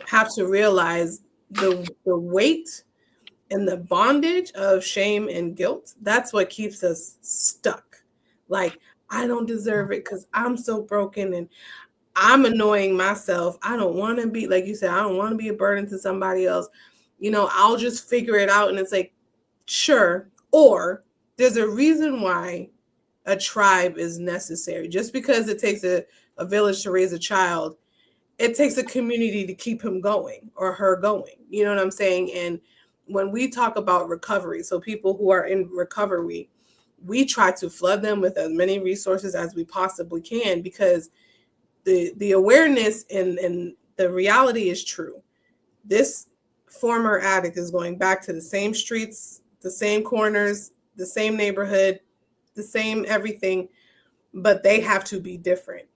have to realize the weight and the bondage of shame and guilt. That's what keeps us stuck. Like, I don't deserve it because I'm so broken and I'm annoying myself. I don't want to be, like you said, I don't want to be a burden to somebody else. I'll just figure it out. And it's like, sure. Or there's a reason why a tribe is necessary. Just because it takes a village to raise a child, it takes a community to keep him going or her going. You know what I'm saying? And when we talk about recovery, so people who are in recovery, we try to flood them with as many resources as we possibly can, because the awareness and the reality is true. This former addict is going back to the same streets, the same corners, the same neighborhood, the same everything, but they have to be different.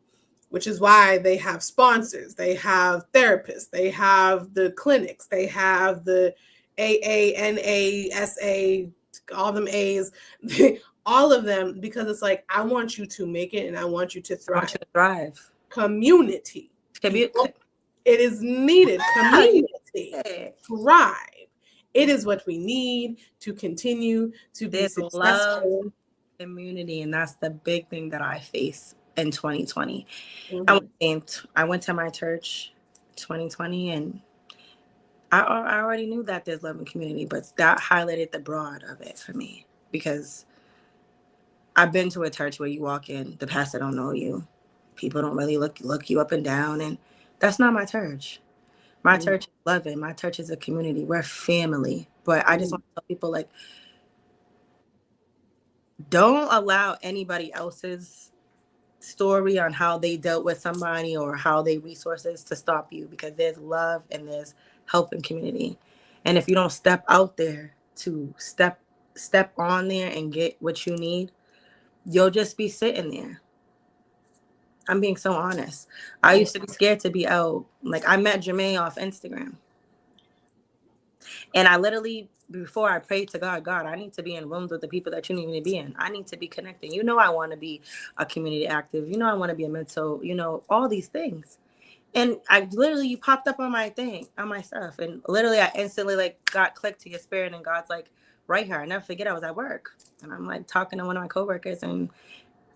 which is why they have sponsors, they have therapists, they have the clinics, they have the AANASA, all them A's, all of them, because it's like, I want you to make it and I want you to I want thrive. you to thrive. Community. People, it is needed. Community. Thrive. It is what we need to continue to be successful. Love, community, and that's the big thing that I face in 2020. I went to my church 2020, and I already knew that there's love and community, but that highlighted the broad of it for me, because I've been to a church where you walk in, the pastor don't know you, people don't really look you up and down, and that's not my church. My church is loving. My church is a community. We're family. But I just want to tell people, like, don't allow anybody else's story on how they dealt with somebody or how they resources to stop you, because there's love and there's help and community. And if you don't step out there to step on there and get what you need, you'll just be sitting there. I'm being so honest. I used to be scared to be out. Like, I met Jermaine off Instagram. And I literally, before I prayed to God, I need to be in rooms with the people that you need me to be in. I need to be connecting. You know, I want to be a community active. You know, I want to be a mental, you know, all these things. And I literally, you popped up on my thing, on my stuff. And literally, I instantly, like, got clicked to your spirit. And God's like, write her. I never forget, I was at work. And I'm, like, talking to one of my coworkers. And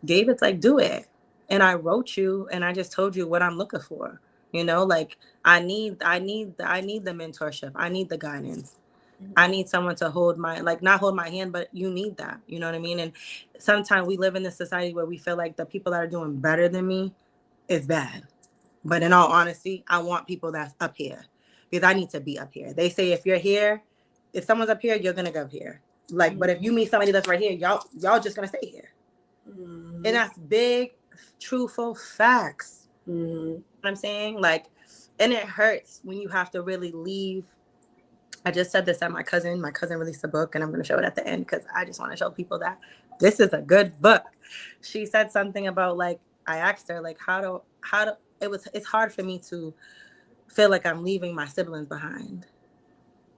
David's like, do it. And I wrote you. And I just told you what I'm looking for. You know, like, I need the mentorship. I need the guidance. I need someone to hold my, like, not hold my hand, but you need that. You know what I mean? And sometimes we live in this society where we feel like the people that are doing better than me is bad. But in all honesty, I want people that's up here, because I need to be up here. They say if you're here, if someone's up here, you're going to go here. Like, but if you meet somebody that's right here, y'all just going to stay here. And that's big, truthful facts. I'm saying, like, and it hurts when you have to really leave. I just said this at my cousin released a book, and I'm going to show it at the end, because I just want to show people that this is a good book. She said something about, like, I asked her, like, it's hard for me to feel like I'm leaving my siblings behind.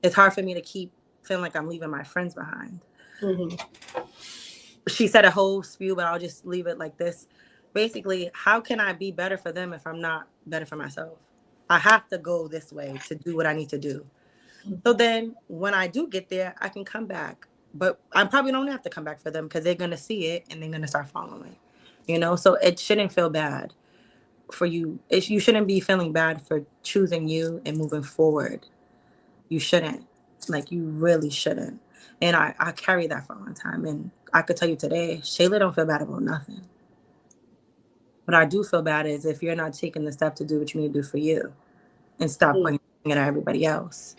It's hard for me to keep feeling like I'm leaving my friends behind. She said a whole spew, but I'll just leave it like this. Basically, how can I be better for them if I'm not better for myself? I have to go this way to do what I need to do. So then when I do get there, I can come back. But I probably don't have to come back for them, because they're going to see it and they're going to start following. You know, so it shouldn't feel bad for you. You shouldn't be feeling bad for choosing you and moving forward. You shouldn't. Like, you really shouldn't. And I carry that for a long time. And I could tell you today, Shayla don't feel bad about nothing. What I do feel bad is if you're not taking the step to do what you need to do for you and stop pointing it at everybody else.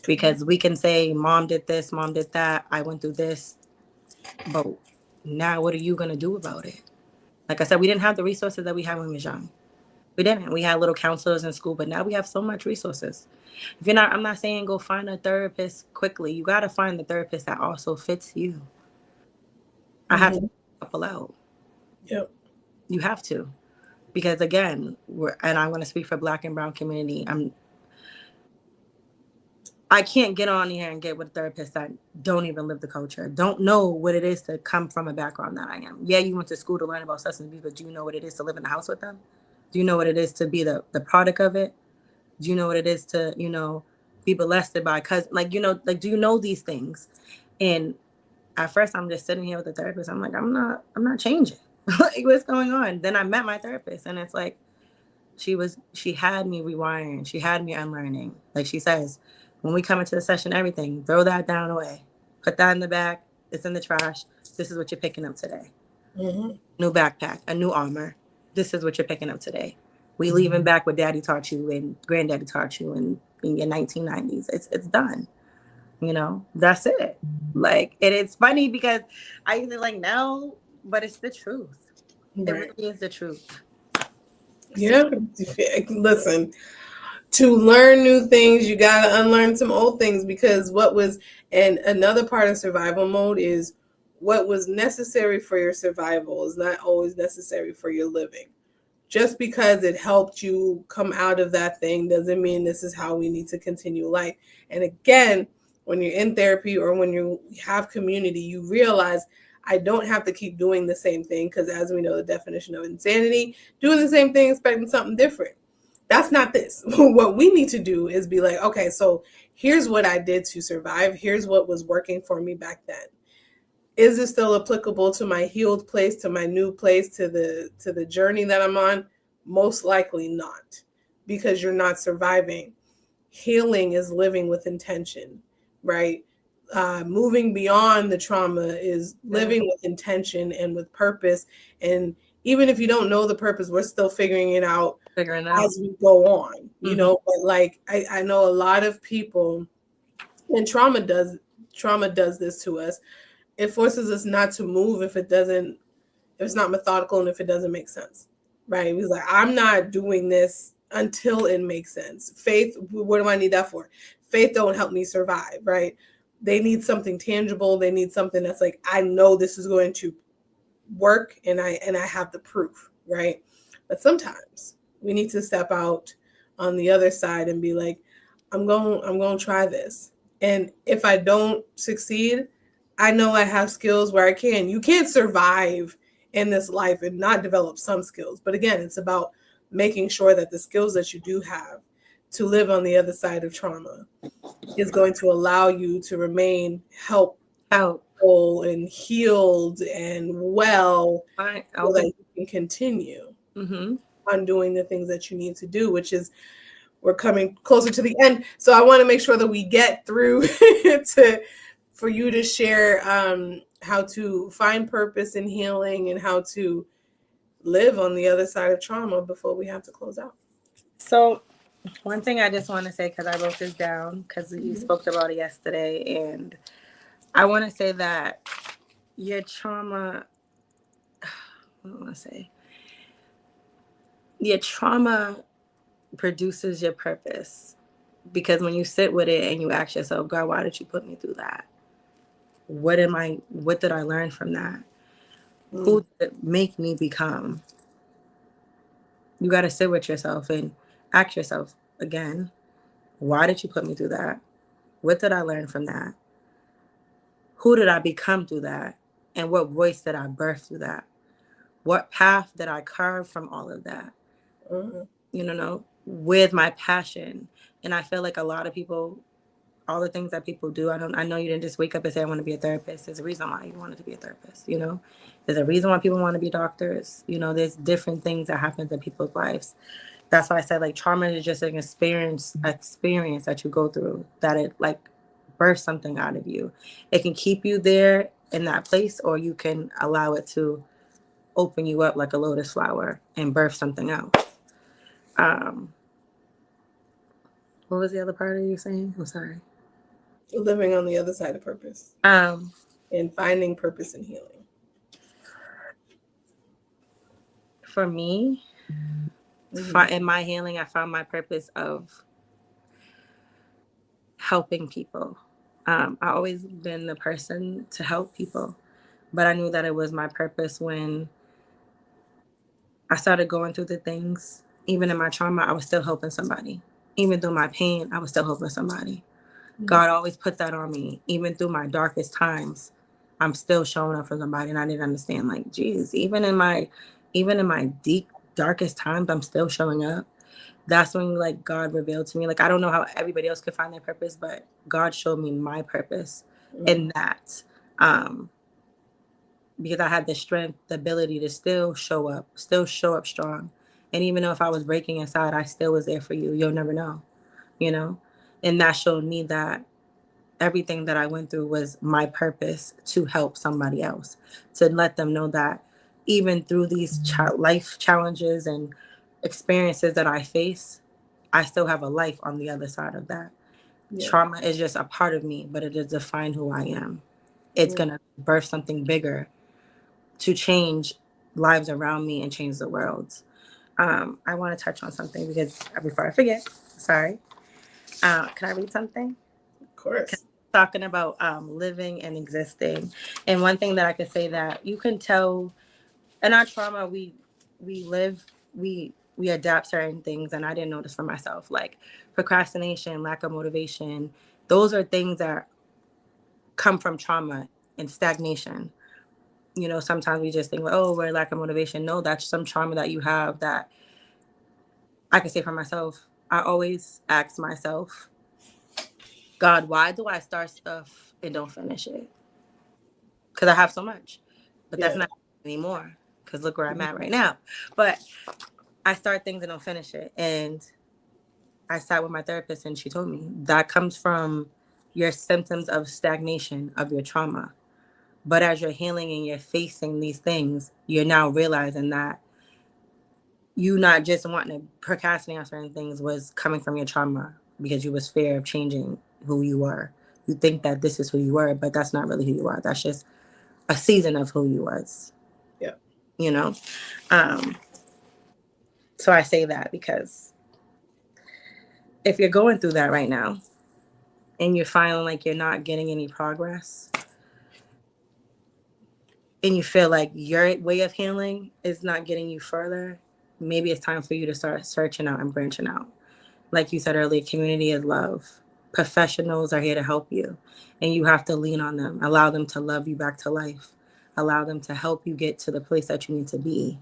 Because we can say, mom did this, mom did that, I went through this. But now what are you going to do about it? Like I said, we didn't have the resources that we had when we was young. We didn't. We had little counselors in school, but now we have so much resources. I'm not saying go find a therapist quickly. You got to find the therapist that also fits you. I have to couple out. Yep. You have to. Because again, and I'm going to speak for Black and Brown community. I can't get on here and get with therapists that don't even live the culture, don't know what it is to come from a background that I am. Yeah, you went to school to learn about substance abuse, but do you know what it is to live in the house with them? Do you know what it is to be the product of it? Do you know what it is to, you know, be molested by cousins? Like, you know, like, do you know these things? And at first I'm just sitting here with the therapist. I'm like, I'm not changing. Like, what's going on? Then I met my therapist, and it's like, she had me rewiring. She had me unlearning. Like she says, when we come into the session, everything, throw that down away. Put that in the back. It's in the trash. This is what you're picking up today. New backpack, a new armor. This is what you're picking up today. We leaving back what daddy taught you and granddaddy taught you in your 1990s. It's done. You know, that's it. Like, it's funny because I either like, no, but it's the truth. Right. It really is the truth. Yeah. Listen, to learn new things, you got to unlearn some old things, because and another part of survival mode is what was necessary for your survival is not always necessary for your living. just because it helped you come out of that thing doesn't mean this is how we need to continue life. And again, when you're in therapy or when you have community, you realize I don't have to keep doing the same thing, because as we know, the definition of insanity, doing the same thing, expecting something different. That's not this. What we need to do is be like, okay, so here's what I did to survive. Here's what was working for me back then. Is it still applicable to my healed place, to my new place, to the journey that I'm on? Most likely not, because you're not surviving. Healing is living with intention, right? Moving beyond the trauma is living with intention and with purpose. And even if you don't know the purpose, we're still figuring it out as we go on, you know. But like I know a lot of people, and trauma does this to us. It forces us not to move if it's not methodical and if it doesn't make sense, right? He's like, I'm not doing this until it makes sense. Faith, what do I need that for? Faith don't help me survive, right? They need something tangible. They need something that's like, I know this is going to work, and I have the proof, right? But sometimes we need to step out on the other side and be like, I'm going to try this. And if I don't succeed, I know I have skills where I can. You can't survive in this life and not develop some skills. But again, it's about making sure that the skills that you do have to live on the other side of trauma is going to allow you to remain helpful and healed and well, so that you can continue on doing the things that you need to do, which is, we're coming closer to the end. So I want to make sure that we get through for you to share how to find purpose in healing and how to live on the other side of trauma before we have to close out. So one thing I just want to say, because I wrote this down because you spoke about it yesterday, and I want to say that your trauma, what do I want to say? Your trauma produces your purpose, because when you sit with it and you ask yourself, God, why did you put me through that? What did I learn from that? Who did it make me become? You got to sit with yourself and ask yourself again, why did you put me through that? What did I learn from that? Who did I become through that? And what voice did I birth through that? What path did I carve from all of that? You know, with my passion. And I feel like a lot of people, all the things that people do, I know you didn't just wake up and say, I want to be a therapist. There's a reason why you wanted to be a therapist, you know? There's a reason why people want to be doctors. You know, there's different things that happen in people's lives. That's why I said, like, trauma is just an experience that you go through, that it, like, births something out of you. It can keep you there in that place, or you can allow it to open you up like a lotus flower and birth something else. What was the other part of you saying? I'm sorry. Living on the other side of purpose. And finding purpose in healing. For me, in my healing, I found my purpose of helping people. I always been the person to help people, but I knew that it was my purpose when I started going through the things. Even in my trauma, I was still helping somebody. Even through my pain, I was still helping somebody. God always put that on me. Even through my darkest times, I'm still showing up for somebody. And I didn't understand, like, geez, even in my deep, darkest times, I'm still showing up. That's when, like, God revealed to me. Like, I don't know how everybody else could find their purpose, but God showed me my purpose in that. Because I had the strength, the ability to still show up strong. And even though if I was breaking inside, I still was there for you. You'll never know, you know? And that showed me that everything that I went through was my purpose to help somebody else, to let them know that even through these life challenges and experiences that I face, I still have a life on the other side of that. Yeah. Trauma is just a part of me, but it does define who I am. It's going to birth something bigger to change lives around me and change the world. I want to touch on something because before I forget, sorry. Can I read something? Of course. Talking about living and existing. And one thing that I could say that you can tell in our trauma, we live we adapt certain things, and I didn't notice for myself, like procrastination, lack of motivation. Those are things that come from trauma and stagnation. Sometimes we just think, oh, we're lack of motivation. No, that's some trauma that you have that I can say for myself. I always ask myself, God, why do I start stuff and don't finish it? Because I have so much. But that's Yeah. not anymore, because look where I'm at right now. But I start things and don't finish it. And I sat with my therapist and she told me that comes from your symptoms of stagnation of your trauma. But as you're healing and you're facing these things, you're now realizing that you not just wanting to procrastinate on certain things was coming from your trauma because you was fear of changing who you were. You think that this is who you were, but that's not really who you are. That's just a season of who you was, Yeah. you know? Um, so I say that because if you're going through that right now and you're feeling like you're not getting any progress and you feel like your way of healing is not getting you further, maybe it's time for you to start searching out and branching out. Like you said earlier, community is love. Professionals are here to help you, and you have to lean on them. Allow them to love you back to life. Allow them to help you get to the place that you need to be.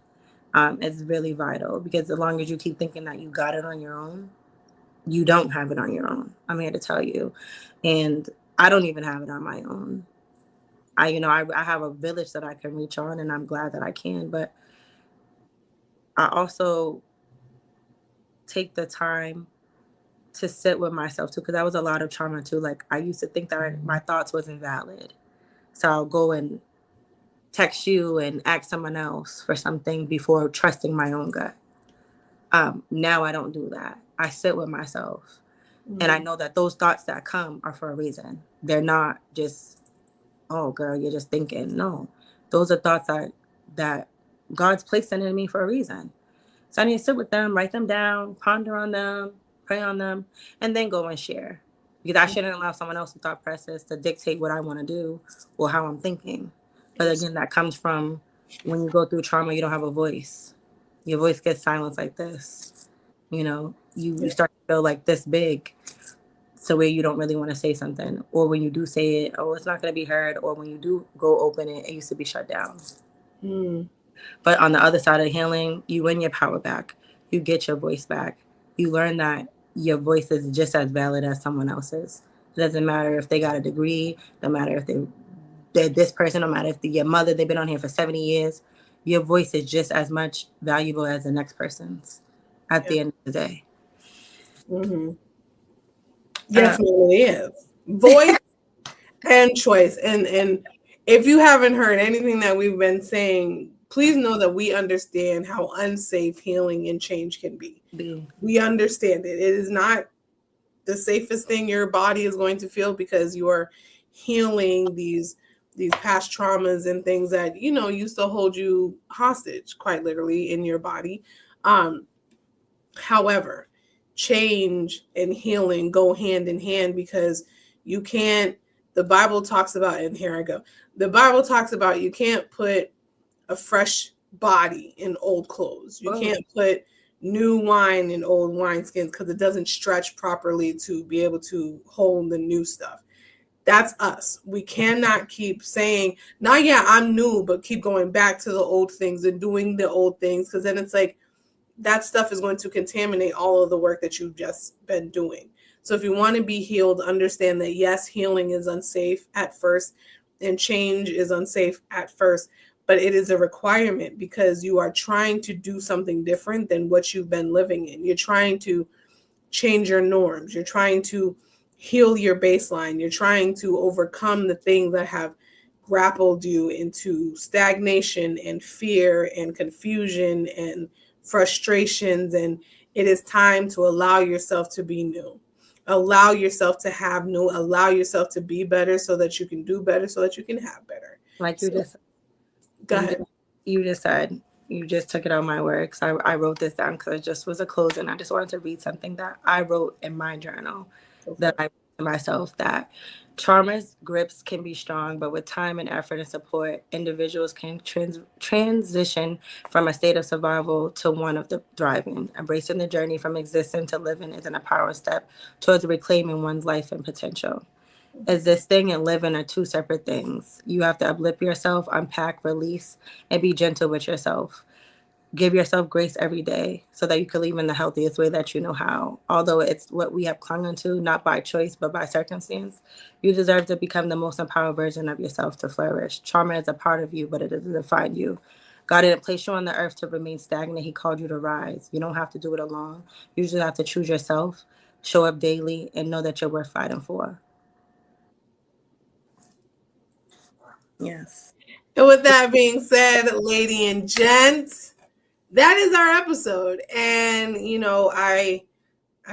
It's really vital, because as long as you keep thinking that you got it on your own, you don't have it on your own. I'm here to tell you. And I don't even have it on my own. I have a village that I can reach on, and I'm glad that I can. But I also take the time to sit with myself too, because that was a lot of trauma too. Like, I used to think that my thoughts wasn't valid, so I'll go and text you and ask someone else for something before trusting my own gut. Now I don't do that. I sit with myself, and I know that those thoughts that come are for a reason. They're not just, oh girl, you're just thinking. No, those are thoughts that God's placed in me for a reason. So I need to sit with them, write them down, ponder on them, pray on them, and then go and share. Because I shouldn't allow someone else's thought process to dictate what I want to do or how I'm thinking. But again, that comes from when you go through trauma, you don't have a voice. Your voice gets silenced like this. You start to feel like this big. So where you don't really want to say something. Or when you do say it, oh, it's not going to be heard. Or when you do go open it, it used to be shut down. Mm. But on the other side of healing, you win your power back. You get your voice back. You learn that your voice is just as valid as someone else's. It doesn't matter if they got a degree. No matter if they're this person. No matter if your mother, they've been on here for 70 years. Your voice is just as much valuable as the next person's at the end of the day. Mm-hmm. Definitely is. Voice and choice. And if you haven't heard anything that we've been saying, please know that we understand how unsafe healing and change can be. We understand it. It is not the safest thing your body is going to feel, because you are healing these past traumas and things that used to hold you hostage, quite literally, in your body. However, change and healing go hand in hand, because you can't, the Bible talks about, and here I go, the Bible talks about you can't put a fresh body in old clothes. You can't put new wine in old wineskins, because it doesn't stretch properly to be able to hold the new stuff. That's us. We cannot keep saying, "Not yet, I'm new," but keep going back to the old things and doing the old things, because then it's like that stuff is going to contaminate all of the work that you've just been doing. So if you want to be healed, understand that yes, healing is unsafe at first and change is unsafe at first, but it is a requirement, because you are trying to do something different than what you've been living in. You're trying to change your norms. You're trying to heal your baseline. You're trying to overcome the things that have grappled you into stagnation and fear and confusion and frustrations. And it is time to allow yourself to be new. Allow yourself to have new. Allow yourself to be better, so that you can do better, so that you can have better. Like you just Go ahead. You just said, you just took it out of my words. I wrote this down because it just was a closing. I just wanted to read something that I wrote in my journal that I to myself that trauma's grips can be strong, but with time and effort and support, individuals can transition from a state of survival to one of the thriving. Embracing the journey from existing to living is a powerful step towards reclaiming one's life and potential. Existing and living are two separate things. You have to uplift yourself, unpack, release, and be gentle with yourself. Give yourself grace every day so that you can live in the healthiest way that you know how. Although it's what we have clung to, not by choice, but by circumstance, you deserve to become the most empowered version of yourself to flourish. Trauma is a part of you, but it doesn't define you. God didn't place you on the earth to remain stagnant. He called you to rise. You don't have to do it alone. You just have to choose yourself, show up daily, and know that you're worth fighting for. Yes. And with that being said, lady and gents, that is our episode. And I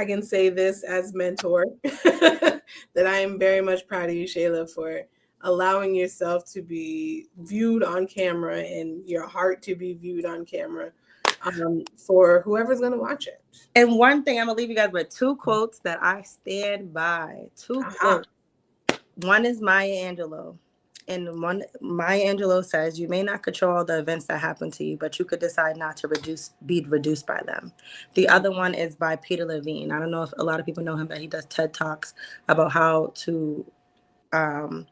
can say this as mentor that I am very much proud of you, Shayla, for allowing yourself to be viewed on camera and your heart to be viewed on camera for whoever's going to watch it. And one thing, I'm going to leave you guys with two quotes that I stand by. Two quotes. One is Maya Angelou. And one, Maya Angelou says, "You may not control the events that happen to you, but you could decide not to be reduced by them." The other one is by Peter Levine. I don't know if a lot of people know him, but he does TED Talks about how to, I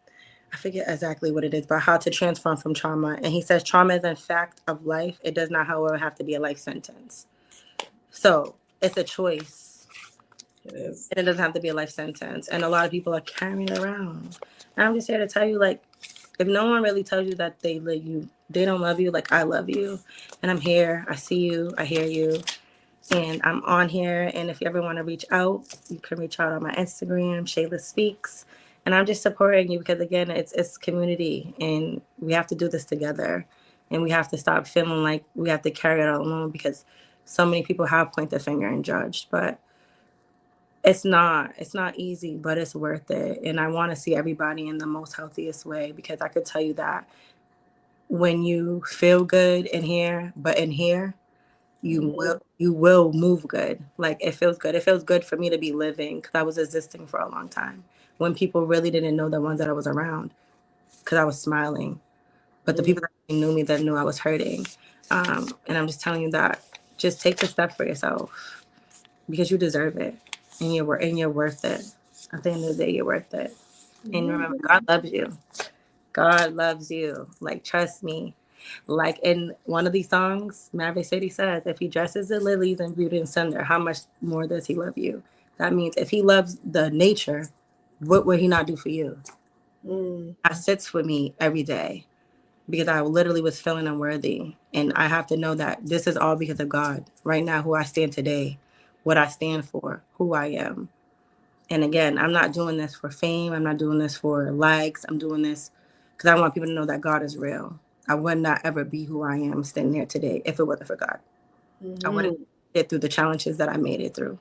forget exactly what it is, but how to transform from trauma. And he says, trauma is a fact of life. It does not, however, have to be a life sentence. So it's a choice. It is. And it doesn't have to be a life sentence. And a lot of people are carrying it around. And I'm just here to tell you, like, if no one really tells you that they don't love you, like I love you. And I'm here. I see you. I hear you. And I'm on here. And if you ever want to reach out, you can reach out on my Instagram, Shayla Speaks. And I'm just supporting you because, again, it's community. And we have to do this together. And we have to stop feeling like we have to carry it all alone because so many people have pointed the finger and judged. But it's not easy, but it's worth it. And I want to see everybody in the most healthiest way because I could tell you that when you feel good in here, but in here, you will move good. Like it feels good. It feels good for me to be living because I was existing for a long time when people really didn't know the ones that I was around because I was smiling. But the people that knew me that knew I was hurting. And I'm just telling you that just take the step for yourself because you deserve it. And you're worth it. At the end of the day, you're worth it. And remember, God loves you. God loves you. Like, trust me. Like in one of these songs, Maverick City says, if he dresses the lilies in beauty and splendor, how much more does he love you? That means if he loves the nature, what would he not do for you? That sits with me every day because I literally was feeling unworthy. And I have to know that this is all because of God. Right now, who I stand today, what I stand for, who I am. And again, I'm not doing this for fame. I'm not doing this for likes. I'm doing this because I want people to know that God is real. I would not ever be who I am standing here today if it wasn't for God. I wouldn't get through the challenges that I made it through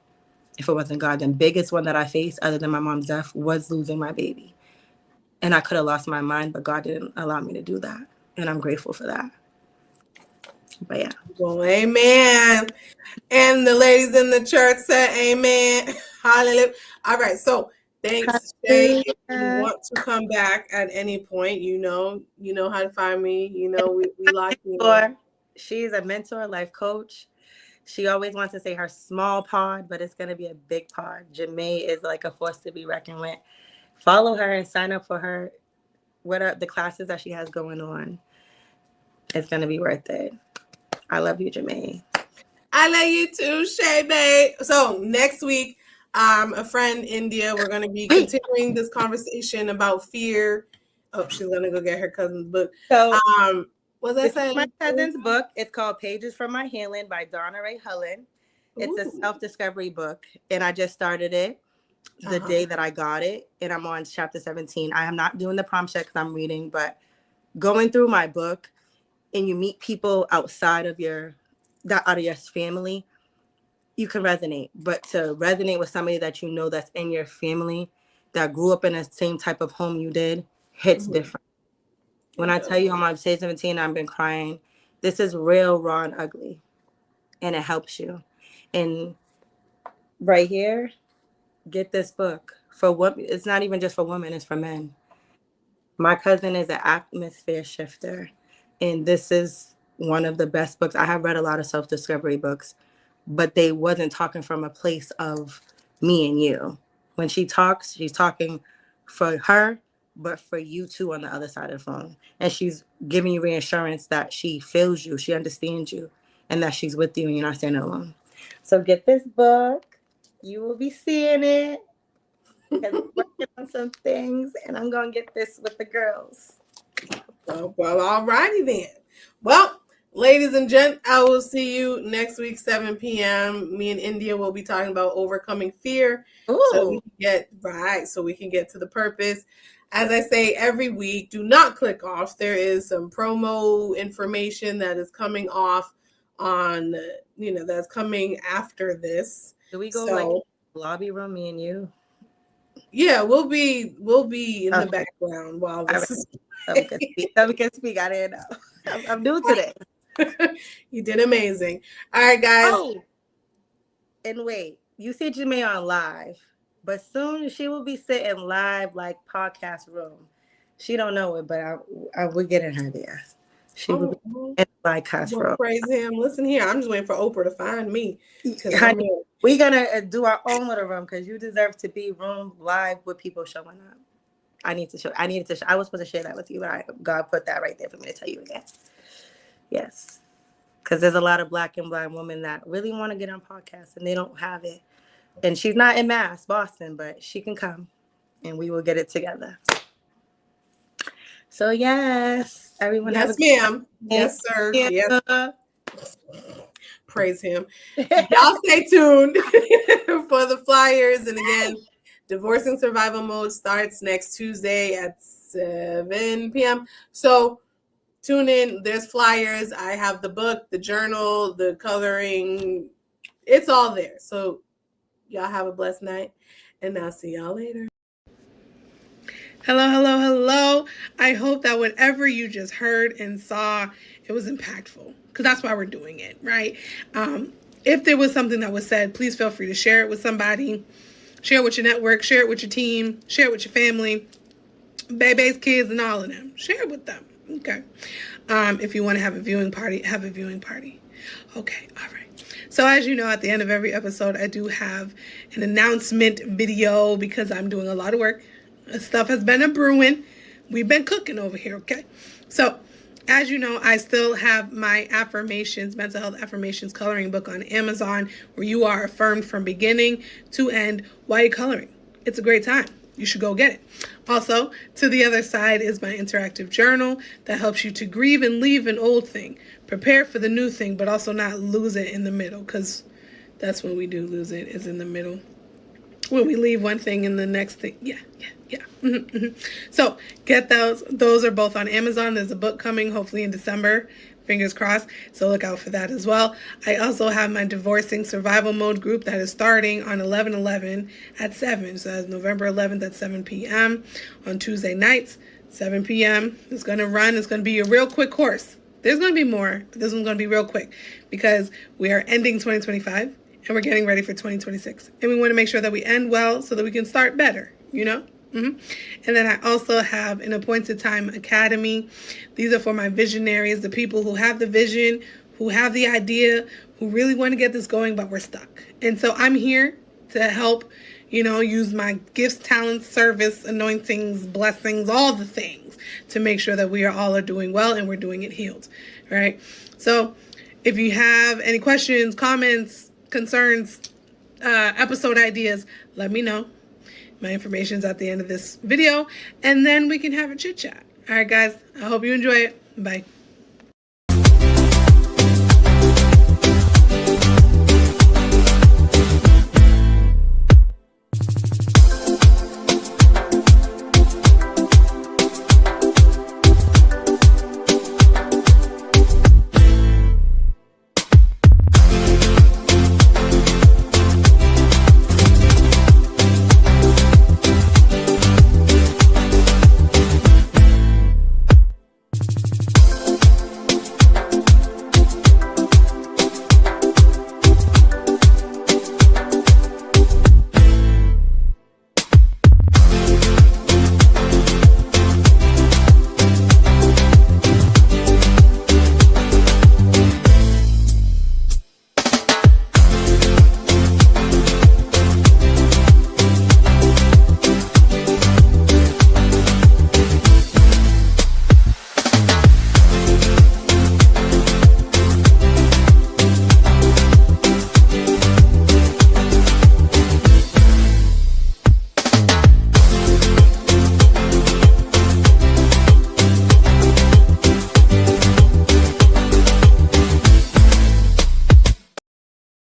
if it wasn't God. The biggest one that I faced, other than my mom's death, was losing my baby. And I could have lost my mind, but God didn't allow me to do that. And I'm grateful for that. But yeah. Well, amen. And the ladies in the church said amen. Hallelujah. All right. So thanks, Shay. If you want to come back at any point, you know how to find me. We like you. She's a mentor, life coach. She always wants to say her small pod, but it's going to be a big pod. Jamae is like a force to be reckoned with. Follow her and sign up for her. What are the classes that she has going on? It's going to be worth it. I love you, Jamae. I love you too, Shay Bay. So next week, a friend, India, we're going to be continuing this conversation about fear. Oh, she's going to go get her cousin's book. So, what's that saying? My cousin's book. It's called Pages from My Healing by Donna Ray Hullen. It's a self-discovery book, and I just started it the day that I got it, and I'm on chapter 17. I am not doing the prompt check because I'm reading, but going through my book, and you meet people outside of your family, you can resonate. But to resonate with somebody that you know that's in your family, that grew up in the same type of home you did, hits different. When I tell you I'm on page 17, I've been crying. This is real, raw, and ugly, and it helps you. And right here, get this book. for what, it's not even just for women, it's for men. My cousin is an atmosphere shifter, and this is one of the best books. I have read a lot of self-discovery books, but they wasn't talking from a place of me and you. When she talks, she's talking for her, but for you too on the other side of the phone. And she's giving you reassurance that she feels you, she understands you, and that she's with you and you're not standing alone. So get this book. You will be seeing it. Because I'm working on some things, and I'm going to get this with the girls. Well, all righty then. Well, ladies and gents, I will see you next week, 7 p.m. Me and India will be talking about overcoming fear. Ooh. So we can get to the purpose. As I say every week, do not click off. There is some promo information that is coming off on, that's coming after this. Do we go like lobby room, me and you? Yeah, we'll be in the background while this is. So we can speak. I didn't know. I'm new to this. You did amazing. All right, guys. Oh, and wait, you see Jamae on live, but soon she will be sitting live like podcast room. She don't know it, but we're getting her there. She will be in podcast room. Praise him. Listen here, I'm just waiting for Oprah to find me. Honey, we're gonna do our own little room because you deserve to be room live with people showing up. I was supposed to share that with you, but God put that right there for me to tell you again. Yes. Because there's a lot of Black and Blind women that really want to get on podcasts and they don't have it. And she's not in Mass, Boston, but she can come and we will get it together. So yes, everyone. Yes, ma'am. Yes, sir. Yes. Praise him. Y'all stay tuned for the flyers. And again, Divorcing Survival Mode starts next Tuesday at 7 p.m. So tune in. There's flyers. I have the book, the journal, the coloring. It's all there. So y'all have a blessed night. And I'll see y'all later. Hello. I hope that whatever you just heard and saw, it was impactful. Because that's why we're doing it, right? If there was something that was said, please feel free to share it with somebody. Share it with your network. Share it with your team. Share it with your family. Babies, kids, and all of them. Share it with them. Okay. If you want to have a viewing party, have a viewing party. Okay. All right. So as you know, at the end of every episode, I do have an announcement video because I'm doing a lot of work. Stuff has been a brewing. We've been cooking over here, okay? So, as you know, I still have my affirmations, mental health affirmations coloring book on Amazon where you are affirmed from beginning to end while you're coloring. It's a great time. You should go get it. Also, to the other side is my interactive journal that helps you to grieve and leave an old thing. Prepare for the new thing, but also not lose it in the middle because that's when we do lose it, is in the middle. When we leave one thing and the next thing. Yeah. So get those. Those are both on Amazon. There's a book coming hopefully in December. Fingers crossed. So look out for that as well. I also have my Divorcing Survival Mode group that is starting on 11/11 at 7. So that's November 11th at 7 p.m. on Tuesday nights, 7 p.m. It's going to run. It's going to be a real quick course. There's going to be more, but this one's going to be real quick because we are ending 2025 and we're getting ready for 2026. And we want to make sure that we end well so that we can start better, you know? And then I also have an Appointed Time Academy. These are for my visionaries, the people who have the vision, who have the idea, who really want to get this going, but we're stuck. And so I'm here to help, use my gifts, talents, service, anointings, blessings, all the things to make sure that we all are doing well and we're doing it healed, right? So if you have any questions, comments, concerns, episode ideas, let me know. My information is at the end of this video, and then we can have a chit chat. All right, guys, I hope you enjoy it. Bye.